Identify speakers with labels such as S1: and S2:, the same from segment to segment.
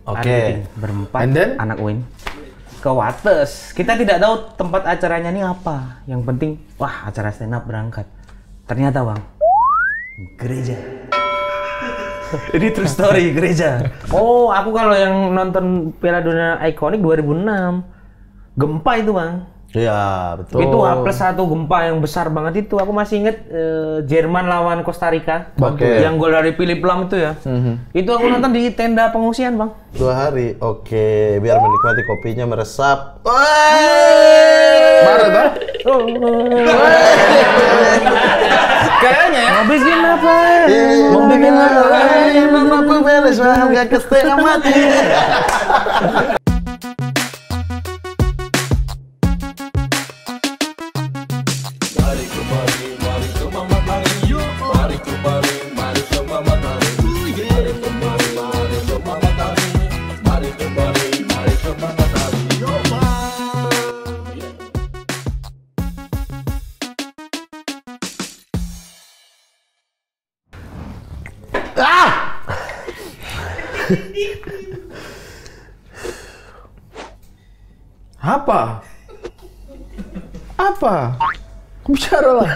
S1: Oke.
S2: Berempat
S1: And then?
S2: anak UIN ke Wates. Kita tidak tahu tempat acaranya ini apa. Yang penting, wah acara stand up berangkat. Ternyata bang, gereja. Ini true story, gereja. Oh, aku kalau yang nonton Piala Dunia Ikonik 2006, gempa itu bang.
S1: Iya, betul.
S2: Itu H+1 gempa yang besar banget itu. Aku masih inget Jerman lawan Costa Rica.
S1: Oke.
S2: Yang gol dari Philip Lahm itu ya. Itu aku nonton di tenda pengungsian bang.
S1: 2 hari. Oke, biar menikmati kopinya meresap.
S3: Marah tak?
S2: Kayaknya ya. Mau bikin apa?
S1: Mau bikin apa? Beres, gak ke setengah mati.
S3: Apa? Apa? Bicara lah.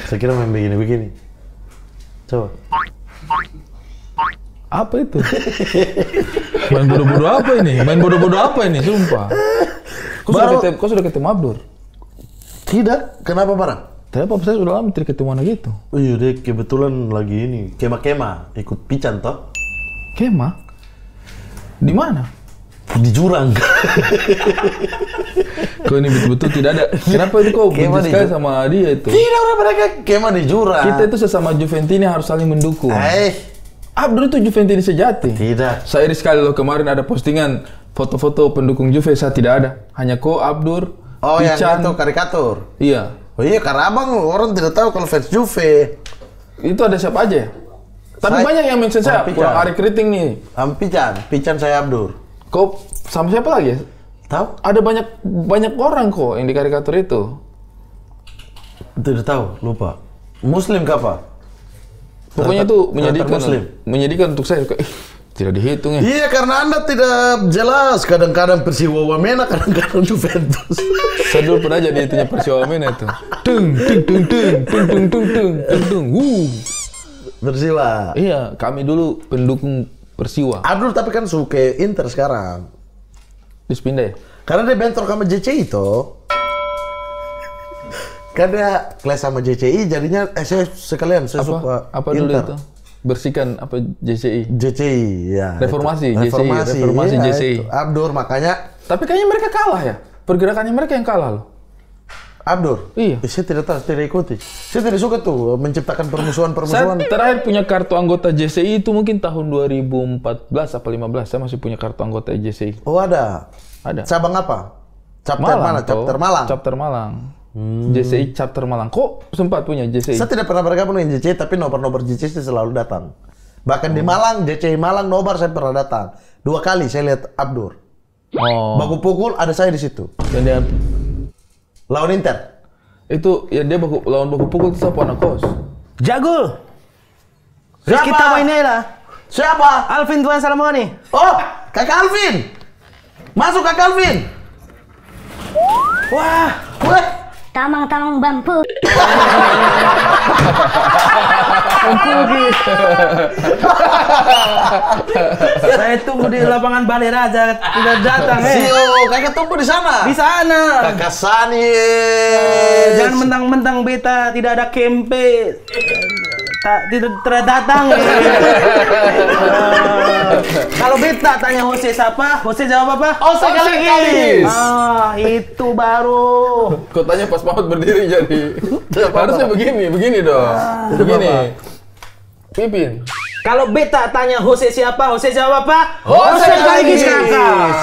S1: Saya kira main begini-begini. Coba.
S3: Apa itu? Main bodoh-bodoh apa ini? Main bodoh-bodoh apa ini? Sumpah. Kau sudah ketemu Abdur?
S1: Tidak. Kenapa, Barang?
S3: Tapi papa saya sudah lama tidak ketemu anak itu.
S1: Oh iya deh, kebetulan lagi ini kema-kema ikut pican toh.
S3: Kema? Di mana?
S1: Di jurang.
S3: Kau ini betul-betul tidak ada. Kenapa itu kau benci sekali sama dia itu?
S1: Tidak, orang mereka kema di jurang.
S3: Kita itu sesama Juventini harus saling mendukung. Abdur itu Juventini sejati.
S1: Tidak.
S3: Saya iri sekali loh, kemarin ada postingan foto-foto pendukung Juve, saya tidak ada. Hanya kau, Abdur,
S1: Oh,
S3: Pican.
S1: yang itu karikatur.
S3: Iya.
S1: Oh iya, karena abang orang tidak tahu kalau fans Juve.
S3: Itu ada siapa aja ya? Tapi banyak yang mention saya, kurang Ari Keriting nih.
S1: Pican saya Abdur.
S3: Kau sama siapa lagi ya?
S1: Tahu?
S3: Ada banyak orang kok yang di karikatur itu.
S1: Tidak tahu, lupa. Muslim apa?
S3: Pokoknya itu
S1: Muslim.
S3: menyedihkan untuk saya. Tidak dihitung ya.
S1: Iya, karena Anda tidak jelas. Kadang-kadang Persiwa Wamena, kadang-kadang Juventus.
S3: Saya dulu pernah jadi itunya Persiwa Wamena itu. Tung.
S1: Persiwa.
S3: Iya, kami dulu pendukung Persiwa.
S1: Abdul tapi kan suka Inter sekarang.
S3: Dipindah ya?
S1: Karena dia bentrok sama JCI toh. Kan dia kelas sama JCI jadinya saya suka
S3: apa dulu itu? Bersihkan apa JCI?
S1: JCI ya.
S3: Reformasi
S1: itu.
S3: Reformasi
S1: iya,
S3: JCI.
S1: Itu. Abdur makanya.
S3: Tapi kayaknya mereka kalah ya. Pergerakannya mereka yang kalah loh.
S1: Abdur?
S3: Iya.
S1: Saya tidak tahu, tidak ikuti. Saya tidak suka tuh menciptakan permusuhan-permusuhan.
S3: Saya terakhir punya kartu anggota JCI itu mungkin tahun 2014 apa 15. Saya masih punya kartu anggota JCI.
S1: Oh ada?
S3: Ada.
S1: Cabang apa? Chapter
S3: Malang,
S1: mana? Chapter Malang?
S3: Chapter Malang. JCI Chapter Malang. Kok sempat punya JCI?
S1: Saya tidak pernah bergabung dengan JCI, tapi nomor-nomor JCI saya selalu datang. Bahkan di Malang, JCI Malang nobar saya pernah datang. 2 kali saya lihat Abdur.
S3: Oh.
S1: Baku pukul ada saya di situ.
S3: Dan dia
S1: Lawan Inter.
S3: itu ya dia lawan baku pukul itu siapa anak kos?
S2: Jagul.
S1: Siapa?
S2: Kita mainnya lah.
S1: Siapa?
S2: Alvin Tuan Salamoni.
S1: Oh, Kakak Alvin. Masuk Kakak Alvin.
S2: Wah,
S4: Tamang-tamang bambu.
S2: saya tunggu di lapangan Balai Raja tidak datang.
S1: Kakak tunggu di sana.
S2: Di sana.
S1: Kakak Sani.
S2: Jangan mentang-mentang beta tidak ada kempe. Tidak datang. Kalau beta tanya Jose siapa? Jose jawab apa?
S1: Jose Galikis.
S2: Ah, itu baru.
S3: Kau tanya pas Mahmud berdiri jadi. Harusnya begini dong. Begini. Pipin.
S2: Kalau beta tanya Jose siapa? Jose jawab apa?
S3: Jose
S2: Galikis
S3: Galikis.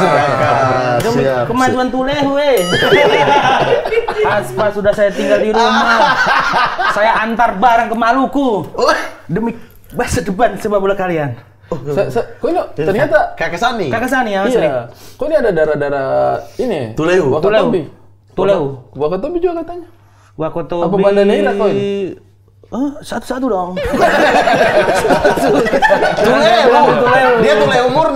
S1: Siap.
S2: Kemajuan tule, we. Aspa sudah saya tinggal di rumah. Saya antar barang ke Maluku demi masa depan sepak bola kalian.
S3: Kok ini ternyata
S1: Kakak Sani.
S2: Kakak Sani ya, asli.
S3: iya. Kok ini ada darah-darah ini?
S1: Tuleu.
S3: Wakatobi.
S2: Tuleu.
S3: Wakatobi juga katanya.
S2: Wakotobi.
S3: Apa Banda Neira kau ini?
S2: Satu-satu dong.
S1: Tuleu. Dia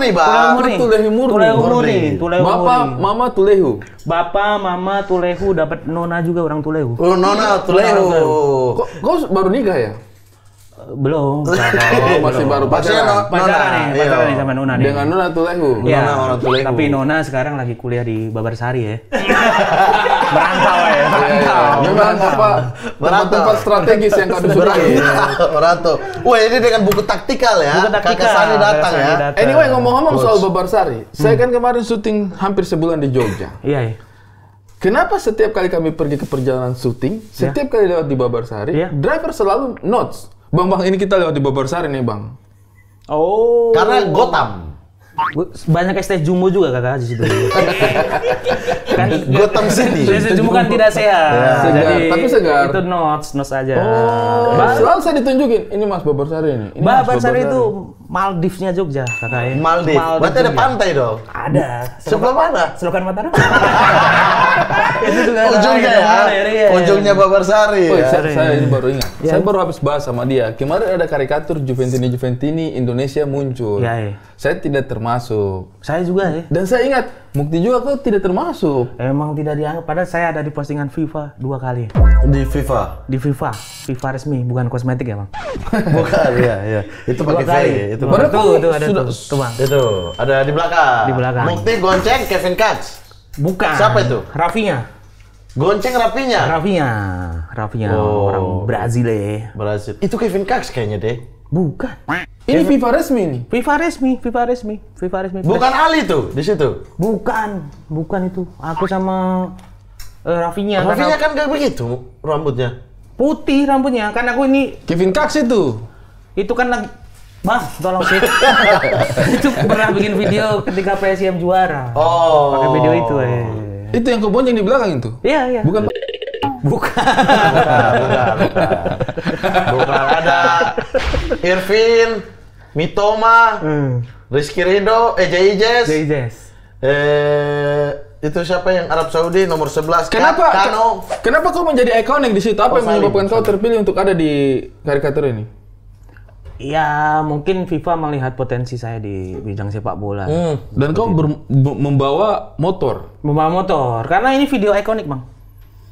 S1: murni, Bang.
S3: Tulehu murni.
S2: Tulehu murni. Tulehu
S3: Bapak,
S2: murni.
S3: Mama Tulehu.
S2: Bapak, Mama Tulehu, dapat Nona juga orang Tulehu.
S1: Oh, Nona Tulehu.
S3: Kau baru nikah ya?
S2: Belum.
S3: Masih baru
S1: Maksudnya
S3: pacaran.
S2: Pacaran nih sama Nona nih.
S3: Dengan Nona Tulehu.
S2: Iya,
S1: Nona orang Tulehu.
S2: tapi Nona sekarang lagi kuliah di Babarsari ya. Merantau ya,
S3: Iya,
S2: merantau.
S3: memang apa tempat-tempat strategis yang kau sukai.
S1: Merantau. Wah, ini dengan buku taktikal ya.
S2: Buku taktikal.
S1: Kakak Sani datang ya.
S3: Anyway, ngomong-ngomong soal Babarsari, saya kan kemarin syuting hampir sebulan di Jogja.
S2: Iya, iya.
S3: Kenapa setiap kali kami pergi ke perjalanan syuting, setiap kali lewat di Babarsari,
S2: Iya.
S3: driver selalu notes. Bang, ini kita lewat di Babarsari nih, Bang.
S2: Oh.
S1: Karena Gotham.
S2: Banyak ST Jumbo juga kakak di situ. Kan
S1: Gotham City.
S2: ST Jumbo kan tidak sehat.
S1: Ya.
S2: Jadi
S3: Tapi segar.
S2: itu notes aja.
S3: Selalu saya ditunjukin, ini Mas Babarsari ini. Ini Mas
S2: Babarsari itu Maldivesnya Jogja kakak ya.
S1: Maldives. Berarti ada
S2: Jogja.
S1: pantai dong.
S2: Ada.
S1: Sebelah mana?
S2: Selokan Mataram. Itu juga
S1: Ujungnya ya.
S2: Iya.
S1: Ujungnya Babarsari.
S3: Oh,
S1: ya.
S3: saya ini baru ingat. Saya baru habis bahas sama dia. Kemarin ada karikatur Juventini Indonesia muncul.
S2: Iya, iya.
S3: Saya tidak termasuk.
S2: Saya juga ya.
S3: Dan saya ingat, Mukti juga kok tidak termasuk.
S2: Emang tidak dianggap. Padahal saya ada di postingan FIFA 2 kali.
S1: Di FIFA.
S2: Di FIFA resmi, bukan kosmetik ya bang.
S1: Bukan, iya. Itu pakai
S2: 2 kali.
S1: V. Itu
S3: Padahal
S2: Tuh ada
S3: sudah-
S2: tuh bang.
S1: Itu ada di belakang.
S2: Di belakang.
S1: Mukti gonceng Kevin Katz.
S2: Bukan.
S1: Siapa itu?
S2: Rafinya.
S1: Gonceng Rapinya.
S2: Rafinya
S1: Oh.
S2: orang Brazil ya.
S1: Berhasil. Itu Kevin Katz kayaknya deh.
S2: Bukan.
S3: Ini FIFA resmi nih.
S2: FIFA resmi.
S1: Bukan Ali tuh di situ.
S2: Bukan itu. Aku sama Rafinya.
S1: Rafinya
S2: Karena
S1: kan kayak begitu rambutnya.
S2: putih rambutnya. Kan aku ini
S3: Kevin Katz itu.
S2: kan lagi Bang, tolong sih. Itu pernah bikin video ketika PSIM juara.
S1: Oh.
S2: Pakai video itu
S3: Itu yang kau bonceng di belakang itu.
S2: Iya.
S3: Bukan
S2: Bukan.
S1: Bukan ada Irvin, Mitoma, Rizky Ridho, Jais.
S2: Jazz.
S1: Itu siapa yang Arab Saudi nomor 11? Kano.
S3: Kenapa kau menjadi iconic di situ? Apa yang
S1: Salim.
S3: menyebabkan kau terpilih untuk ada di karikatur ini?
S2: Ya, mungkin FIFA melihat potensi saya di bidang sepak bola.
S3: Dan kau membawa motor.
S2: Membawa motor. Karena ini video ikonik, Bang.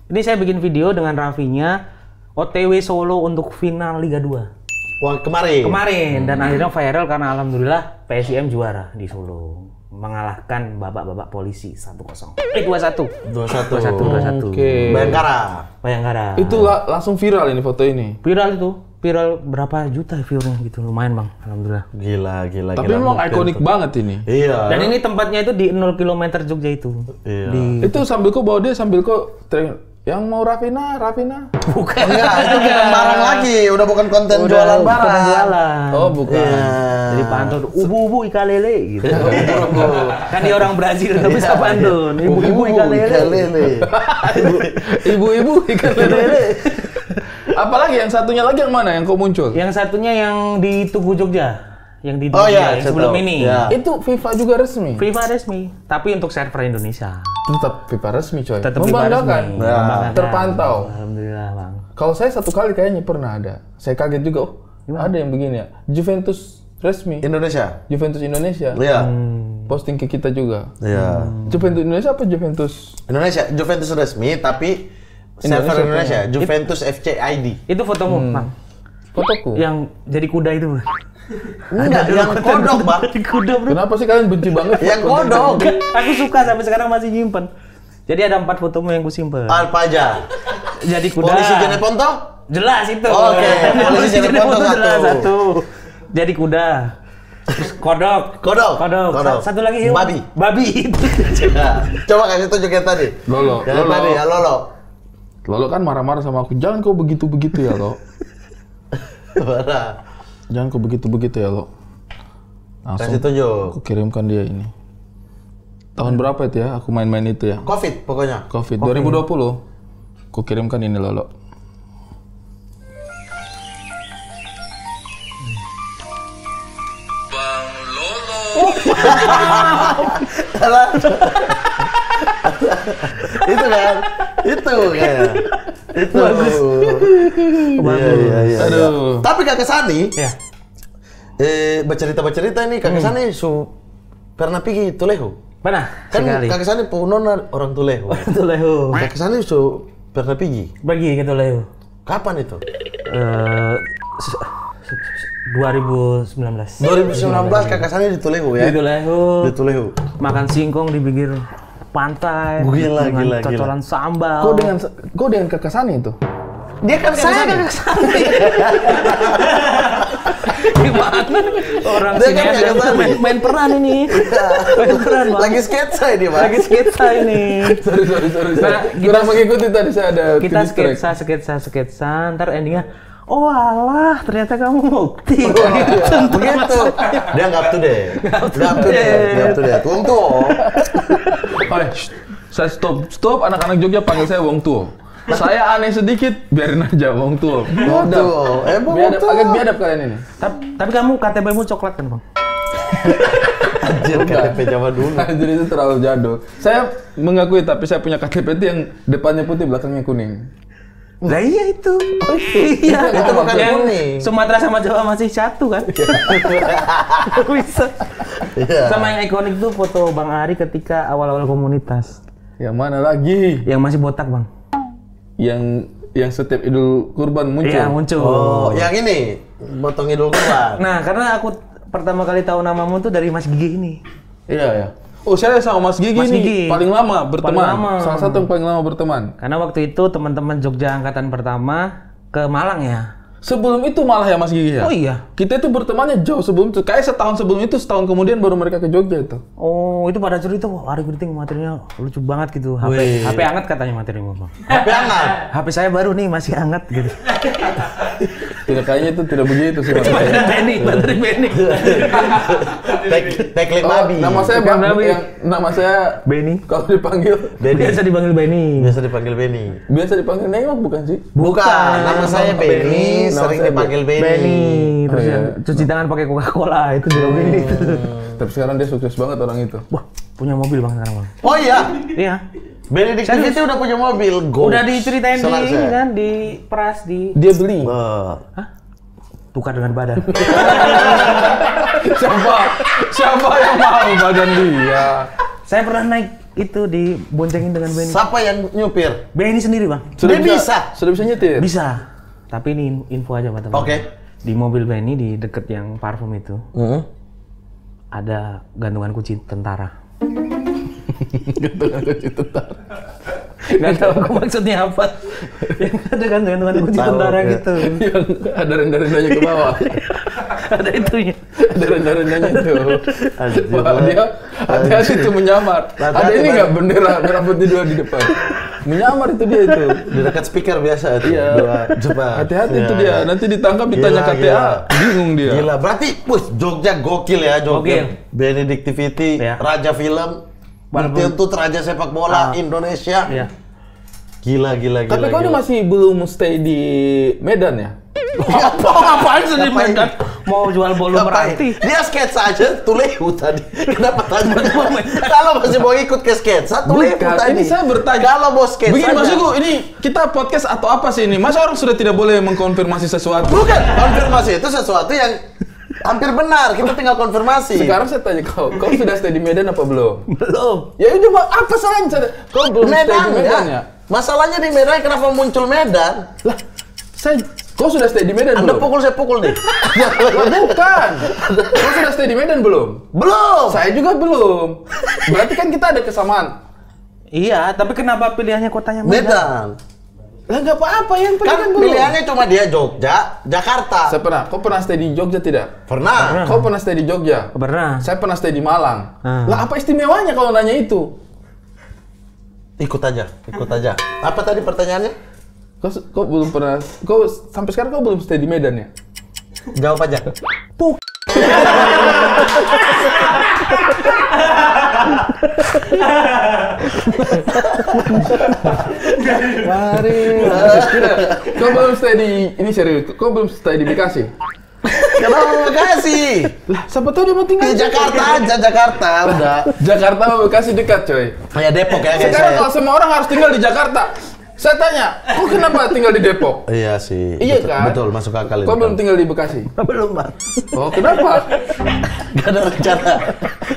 S2: Ini saya bikin video dengan Rafinya OTW Solo untuk final Liga 2.
S1: Wah, kemarin.
S2: Dan akhirnya viral karena alhamdulillah PSIM juara di Solo. Mengalahkan babak-babak polisi 1-0. 2-1. 2-1.
S3: Oke.
S2: Bayangkara.
S3: Itu langsung viral ini foto ini.
S2: Viral itu. Viral berapa juta view-nya gitu. Lumayan, Bang. Alhamdulillah.
S1: Gila.
S3: Tapi memang ikonik banget ini.
S1: Iya.
S2: Dan ini tempatnya itu di 0 km Jogja itu.
S1: Iya.
S3: Itu sambil kau bawa dia sambil kau yang mau Rafina.
S2: Bukan.
S1: Enggak, itu bukan barang lagi, udah bukan konten jualan barang.
S2: Bukan jualan.
S3: Oh, bukan.
S2: Jadi pantun ubu-ubu ikan lele gitu. Kan dia orang Brazil tapi bisa pantun. Ibu-ibu ikan lele.
S3: Ibu-ibu ikan lele. Apalagi yang satunya lagi yang mana yang kau muncul?
S2: Yang satunya yang di Tugu Jogja. Yang di
S1: Oh,
S2: Jogja
S1: iya,
S2: yang
S1: saya
S2: sebelum
S1: tahu.
S2: ini.
S1: Ya.
S3: Itu FIFA juga resmi.
S2: FIFA resmi, tapi untuk server Indonesia.
S3: Tetap FIFA resmi coy.
S2: Tetap FIFA
S3: Membanggakan.
S2: resmi.
S1: Ya.
S2: Membanggakan.
S3: Terpantau.
S2: Alhamdulillah, Bang.
S3: Kalau saya satu kali kayaknya pernah ada. Saya kaget juga. Oh, ada yang begini ya. Juventus resmi.
S1: Indonesia.
S3: Juventus Indonesia.
S1: Iya.
S3: Posting ke kita juga.
S1: Iya.
S3: Juventus Indonesia apa Juventus?
S1: Indonesia, Juventus resmi tapi server Indonesia, Juventus FC ID.
S2: Itu fotomu, Bang.
S3: Fotoku.
S2: Yang jadi kuda itu.
S1: Enggak, yang kodok, Bang.
S2: Jadi kuda, Bro.
S3: Kenapa sih kalian benci banget?
S1: Yang kodok.
S2: Aku suka sampai sekarang masih nyimpen. Jadi ada 4 fotomu yang ku simpen.
S1: Apa aja?
S2: Jadi kuda.
S1: Polisi Jeneponto?
S2: Jelas itu.
S1: Oke, polisi Jeneponto
S2: jelas
S1: satu.
S2: satu. Jadi kuda. Terus kodok.
S1: Kodok.
S2: Satu lagi hewan. Babi itu.
S1: Ya. Coba kasih tunjuk yang tadi.
S3: Lolo.
S1: Yang tadi ya, Lolo.
S3: Lolo kan marah-marah sama aku. Jangan kau begitu-begitu ya, Lo.
S1: Parah.
S3: Jangan kau begitu-begitu ya, Lo.
S1: Kasih tunjuk.
S3: Aku kirimkan dia ini. Tahun berapa itu ya? Aku main-main itu ya.
S1: Covid pokoknya.
S3: Covid 2020. Aku kirimkan ini, Lolo.
S5: Bang Lolo.
S1: Itu kan. Itu kayak. Itu. Bagus. Iya.
S3: Aduh.
S1: Tapi Kakak Sani,
S2: Ya.
S1: bercerita ini Kakak Sani pernah pergi Tulehu?
S2: Pernah
S1: Kan
S2: sekali.
S1: kakak Sani punona orang Tulehu.
S2: Tulehu.
S1: Kakak Sani pernah pergi?
S2: Pergi ke Tulehu.
S1: Kapan itu?
S2: 2019.
S1: 2019 kakak Sani di Tulehu ya?
S2: Di Tulehu.
S1: Di Tulehu.
S2: Makan singkong di pinggir pantai.
S1: Gila,
S2: dengan
S1: gila.
S2: cocolan sambal.
S3: Kau dengan kakak Sani itu?
S1: Dia kan saya kakak Sani.
S2: Gimana? Orang
S1: Dia
S2: sini
S1: kan
S2: ada
S1: kakak Sani.
S2: main peran ini. Main peran, Bang.
S1: Lagi sketsa ini, Pak.
S2: Lagi sketsa ini.
S3: Sorry.
S2: Nah,
S3: Kurang mengikuti tadi saya ada
S2: Kita
S3: distract.
S2: sketsa, ntar endingnya, oh alah, ternyata kamu mukti.
S1: Begitu. Dia nggak up to date. Nggak up to date. Wong tuh.
S3: Oke, saya stop. Anak-anak Jogja panggil saya Wong Tuo. Saya aneh sedikit, biarin aja Wong Tuo.
S1: Wong tuh.
S3: Biadab, agak biadab kalian ini.
S2: Tapi kamu KTP-mu coklat kan, Bang?
S1: Anjir, KTP zaman dulu.
S3: Jadi itu terlalu jadul. Saya mengakui, tapi saya punya KTP itu yang depannya putih, belakangnya kuning.
S2: Lah iya itu. Iya.
S1: Itu bukan
S2: Yang
S1: kuning.
S2: Sumatera sama Jawa masih satu kan? Bisa.
S1: Iya.
S2: Sama yang ikonik tuh foto Bang Ari ketika awal-awal komunitas.
S3: Yang mana lagi?
S2: Yang masih botak, Bang.
S3: Yang setiap Idul Kurban muncul.
S2: Iya, muncul.
S1: Oh, yang ini motong Idul Kurban.
S2: Nah, karena aku pertama kali tahu namamu tuh dari Mas Gigi ini.
S3: Iya. Oh, saya sama Mas Gigi
S2: Mas
S3: nih
S2: Gigi.
S3: paling lama berteman.
S2: Paling lama.
S3: Salah satu yang paling lama berteman.
S2: Karena waktu itu teman-teman Jogja angkatan pertama ke Malang ya.
S3: Sebelum itu malah ya Mas Gigi ya?
S2: Oh iya.
S3: Kita itu bertemannya jauh sebelum itu. Kayak setahun sebelum itu, setahun kemudian baru mereka ke Jogja itu.
S2: Oh, itu pada cerita, wah Ari Kriting materinya lucu banget gitu.
S1: Wih.
S2: HP hangat katanya materinya, Bang.
S1: HP hangat.
S2: HP saya baru nih masih hangat gitu.
S3: Tidak, kayaknya itu tidak begitu sih. Mas.
S2: Baterai Benny.
S1: Teknik babi.
S3: Nama saya Bang, nama saya
S2: Benny.
S3: kalau dipanggil
S2: Biasa dipanggil Benny.
S1: Biasa dipanggil Benny.
S3: biasa dipanggil Nengok bukan sih?
S1: Bukan, nama saya Benny,
S3: Nama
S1: sering
S3: saya
S1: dipanggil Benny.
S2: Benny. Terus
S3: Oh, iya.
S2: yang cuci tangan pakai Coca-Cola itu juga Benny.
S3: Tapi sekarang dia sukses banget orang itu.
S2: Wah, punya mobil Bang sekarang, Bang.
S1: Oh iya,
S2: Iya.
S1: Benny Dictivity udah punya mobil. Go.
S2: Udah diceritain di
S1: Senang
S2: ini
S1: saya.
S2: kan di peras di
S3: Dia beli.
S2: tukar dengan badan.
S3: Siapa yang mau badan dia?
S2: Saya pernah naik itu diboncengin dengan Benny.
S1: Siapa yang nyupir?
S2: Benny sendiri, Bang.
S1: Dia bisa.
S3: Sudah bisa nyetir?
S2: Bisa. Tapi ini info aja, Pak teman.
S1: Oke.
S2: Di mobil Benny di deket yang parfum itu ada gantungan kunci tentara.
S3: Gantungan kunci tentara.
S2: Gak tahu aku maksudnya apa. Yang ada gantungan kunci tentara gitu.
S3: Yang ada rendah-rendahnya ke bawah.
S2: Ada itunya.
S3: Ada rendah-rendahnya itu.
S1: Anjir.
S3: Wah, dia hati-hati tuh menyamar. Ada ini nggak bendera merah putih dua di depan? Menyamar itu dia itu.
S1: Di dekat speaker biasa itu.
S3: Iya.
S1: Coba.
S3: Hati-hati
S1: Iya,
S3: itu dia.
S1: iya.
S3: Nanti ditangkap ditanya
S1: Gila,
S3: KTA,
S1: gila.
S3: bingung dia.
S1: Gila, berarti Jogja gokil ya, Jogja.
S2: Gokil.
S1: Benny Dictivity,
S2: Iya.
S1: Raja Film, Bertuntut Raja Sepak Bola Indonesia.
S2: Iya.
S1: Gila.
S3: Tapi kau ini masih belum stay di Medan ya?
S2: Ngapain sih di Medan? Mau jual bolu meranti?
S1: Dia sketsa aja, Tulehu tadi. Kenapa tanya? Kalau masih mau ikut ke sketsa, Tulehu
S3: Bukan,
S1: tadi.
S3: ini saya bertanya.
S1: Kalau mau sketsa.
S3: Begini maksudku, ini kita podcast atau apa sih ini? Masa orang sudah tidak boleh mengkonfirmasi sesuatu?
S1: Bukan, konfirmasi itu sesuatu yang hampir benar. Kita tinggal konfirmasi.
S3: Sekarang saya tanya kau sudah stay di Medan apa belum?
S1: Belum.
S3: Ya udah, apa salahnya? Kau belum stay di Medan ya?
S1: Masalahnya di Medan, kenapa muncul Medan?
S3: Lah, kau sudah stay di Medan
S1: Anda
S3: belum?
S1: pukul, saya pukul nih.
S3: Bukan. Kau sudah stay di Medan belum?
S1: Belum.
S3: Saya juga belum. Berarti kan kita ada kesamaan.
S2: Iya, tapi kenapa pilihannya kotanya Medan?
S1: Medan.
S3: Lah nggak apa-apa, yang penting
S1: Kan
S3: belum.
S1: pilihannya cuma dia Jogja, Jakarta.
S3: Saya pernah. Kau pernah stay di Jogja tidak?
S1: Pernah.
S3: Kau pernah stay di Jogja?
S2: Pernah.
S3: Saya pernah stay di Malang.
S2: Ah.
S3: Lah apa istimewanya kalau nanya itu?
S1: Ikut aja. Apa tadi pertanyaannya?
S3: Kau belum pernah. Kau sampai sekarang kau belum stay di Medan ya?
S1: Jawab aja.
S3: Mari. Kau belum stay di ini serius. Kau belum stay di Bekasi.
S1: Kenapa Bekasi?
S3: Lah, siapa tahu dia mau tinggal
S1: Di Jakarta aja, Jakarta. Udah.
S3: Jakarta sama Bekasi dekat, coy.
S1: Kayak Depok ya guys
S3: Sekarang
S1: saya.
S3: kalau semua orang harus tinggal di Jakarta, Saya tanya, kok kenapa tinggal di Depok?
S1: Iya sih.
S3: Iya
S1: betul,
S3: kan?
S1: Betul, masuk akal.
S3: Kok belum tinggal di Bekasi?
S1: Belum, Bang.
S3: Oh, kenapa?
S1: Gak ada rencana.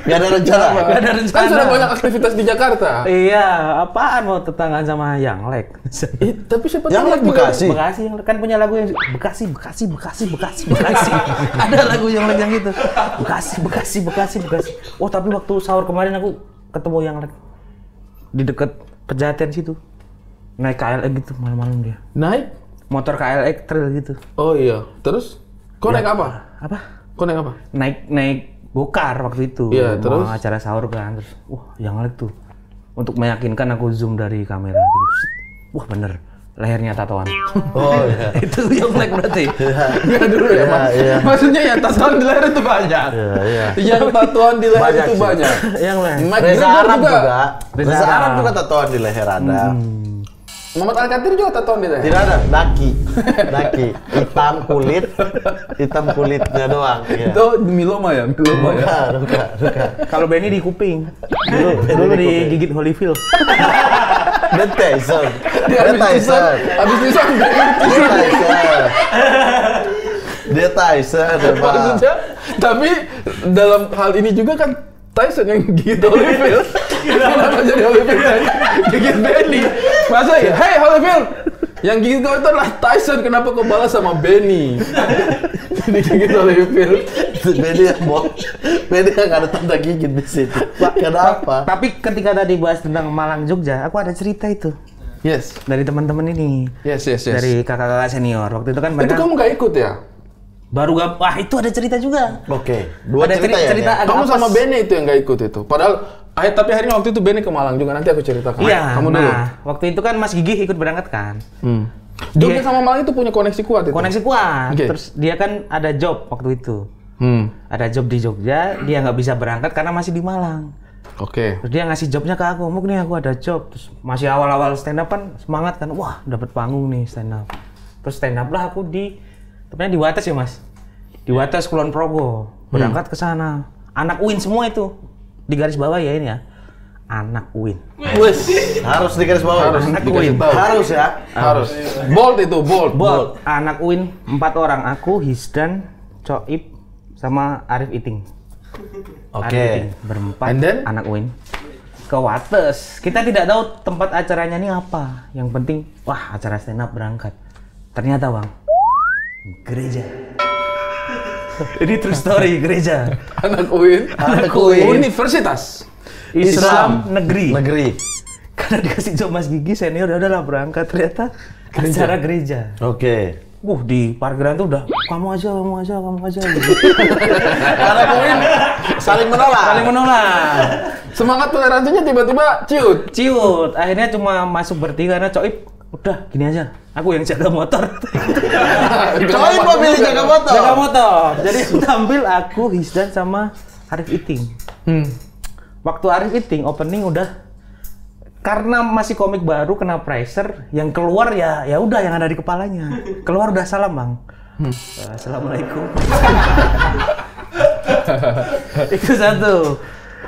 S1: Gak ada rencana.
S2: Gak ada rencana.
S3: Kan sudah banyak aktivitas di Jakarta.
S2: Iya, apaan mau tetanggaan sama Yanglek?
S3: Tapi siapa
S1: Yang
S3: tahu
S1: lagi Bekasi.
S2: Bekasi yang kan punya lagu yang Bekasi. Ada lagu yang yang gitu. Bekasi. Oh, tapi waktu sahur kemarin aku ketemu Yanglek di dekat Pejaten situ. Naik KLX gitu malam-malam dia.
S3: Naik?
S2: Motor KLX trail gitu.
S3: Oh iya. Terus? Kok naik apa?
S2: Apa?
S3: Kok naik apa?
S2: Naik gokar waktu itu.
S3: Iya,
S2: mau
S3: terus?
S2: acara sahur kan. Terus, wah, Yanglek tuh. Untuk meyakinkan aku zoom dari kamera gitu. Set. Wah, bener. Lehernya tatoan.
S1: Oh iya.
S2: Itu Yanglek berarti.
S3: Iya dulu ya, Mas.
S1: Iya.
S3: Maksudnya yang tatoan di leher itu banyak.
S1: Iya.
S3: Yang tatoan di leher
S1: Banyak
S3: itu
S1: sih.
S3: banyak.
S2: Yanglek.
S3: Mike
S1: Reza
S3: Gregor
S1: Arab juga.
S2: Reza
S1: Reza Arab
S2: Arab.
S1: juga tatoan di leher ada.
S3: Muhammad Al-Katir juga tatoan di leher.
S1: Tidak ada, daki. Hitam kulitnya doang. Iya.
S3: Itu miloma ya? Miloma ya?
S1: Bukan.
S2: Kalau Benny di kuping. Dulu digigit Holyfield.
S1: Dia Tyson.
S3: Dia habis Tyson.
S1: Dia Tyson, Pak.
S3: Maksudnya, tapi dalam hal ini juga kan Tyson yang gigit Holyfield. Kenapa jadi Holyfield yang gigit Benny? Masa ya? Hey Holyfield! Yang gigit kau itu adalah Tyson, kenapa kau balas sama Benny? Jadi gigit Holyfield.
S1: Beda yang ada tanda gigit di situ. Kenapa?
S2: Tapi ketika tadi bahas tentang Malang Jogja, aku ada cerita itu.
S3: Yes.
S2: Dari teman-teman ini.
S3: Yes.
S2: Dari kakak-kakak senior. Waktu itu kan
S3: Itu
S2: mereka
S3: kamu gak ikut ya?
S2: baru wah itu ada cerita juga.
S1: Oke, dua
S2: Ada
S1: cerita ya.
S2: cerita
S1: Nia?
S2: agak
S3: Kamu
S2: apes.
S3: sama Benny itu yang gak ikut itu. Padahal, tapi akhirnya waktu itu Benny ke Malang juga. Nanti aku ceritakan.
S2: Iya,
S3: Kamu dulu.
S2: waktu itu kan Mas Gigi ikut berangkat kan.
S3: Jogja sama Malang itu punya koneksi kuat itu?
S2: Koneksi kuat.
S3: Oke.
S2: Terus dia kan ada job waktu itu. Ada job di Jogja, dia nggak bisa berangkat karena masih di Malang.
S3: Oke.
S2: Terus dia ngasih jobnya ke aku, Muk nih aku ada job. Terus masih awal-awal stand up kan semangat kan, wah dapat panggung nih stand up. Terus stand up lah aku tepatnya di Wates ya Mas. Di Wates Kulon Progo, berangkat ke sana. Anak UIN semua itu. Di garis bawah ya ini ya. Anak UIN.
S1: Wes, harus di garis bawah.
S3: Harus
S2: Anak
S3: dikasih
S2: UIN.
S3: tahu.
S1: Harus ya.
S3: Harus. Bold itu, bold.
S2: Bold. Anak UIN 4 orang, aku, Hisdan, Coib, sama Arif Iting. Arif
S1: Oke.
S2: Iting, berempat
S3: And then?
S2: anak UIN. Ke Wates. Kita tidak tahu tempat acaranya ini apa. Yang penting, wah acara stand up berangkat. Ternyata Bang, gereja. Ini true story, gereja.
S3: Anak UIN.
S1: Anak UIN.
S3: Universitas.
S2: Islam negeri.
S1: Negeri.
S2: Karena dikasih job Mas Gigi senior, ya udahlah berangkat. Ternyata acara gereja.
S1: Oke.
S2: Di parkiran tuh udah kamu aja gitu.
S1: Anak UIN saling menolak.
S2: Saling menolak.
S3: Semangat toleransinya tiba-tiba ciut.
S2: Ciut. Akhirnya cuma masuk bertiga karena Coib udah gini aja. Aku yang jaga motor.
S1: Coy mau pilih jaga motor.
S2: Jaga motor. Jadi tampil aku, Hisdan sama Arif Iting. Waktu Arif Iting opening udah karena masih komik baru kena pressure, yang keluar ya udah yang ada di kepalanya. Keluar udah salam Bang. Assalamualaikum. Itu satu.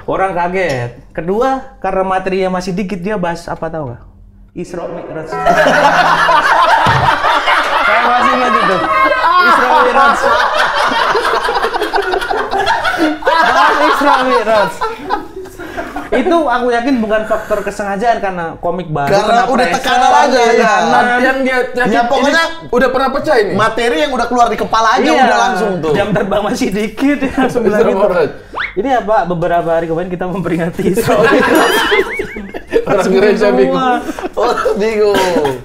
S2: Orang kaget. Kedua, karena materinya masih dikit dia bahas apa tahu nggak? Isra Mi'raj. Saya masih ingat itu. Isra Mi'raj. Bahas Isra Mi'raj. Itu aku yakin bukan faktor kesengajaan karena komik baru
S1: Karena
S2: kena
S1: udah
S2: pressure,
S1: tekanan aja ya.
S3: Yang dia
S1: Ya, pokoknya
S3: ini udah pernah pecah ini.
S1: materi yang udah keluar di kepala aja
S2: Iya,
S1: udah langsung tuh.
S2: jam terbang masih dikit dia langsung bilang
S3: Isra
S2: gitu.
S3: Mi'raj.
S2: Ini apa beberapa hari kemarin kita memperingati Isra Mi'raj.
S3: Orang gereja bingung.
S1: Oh, bingung.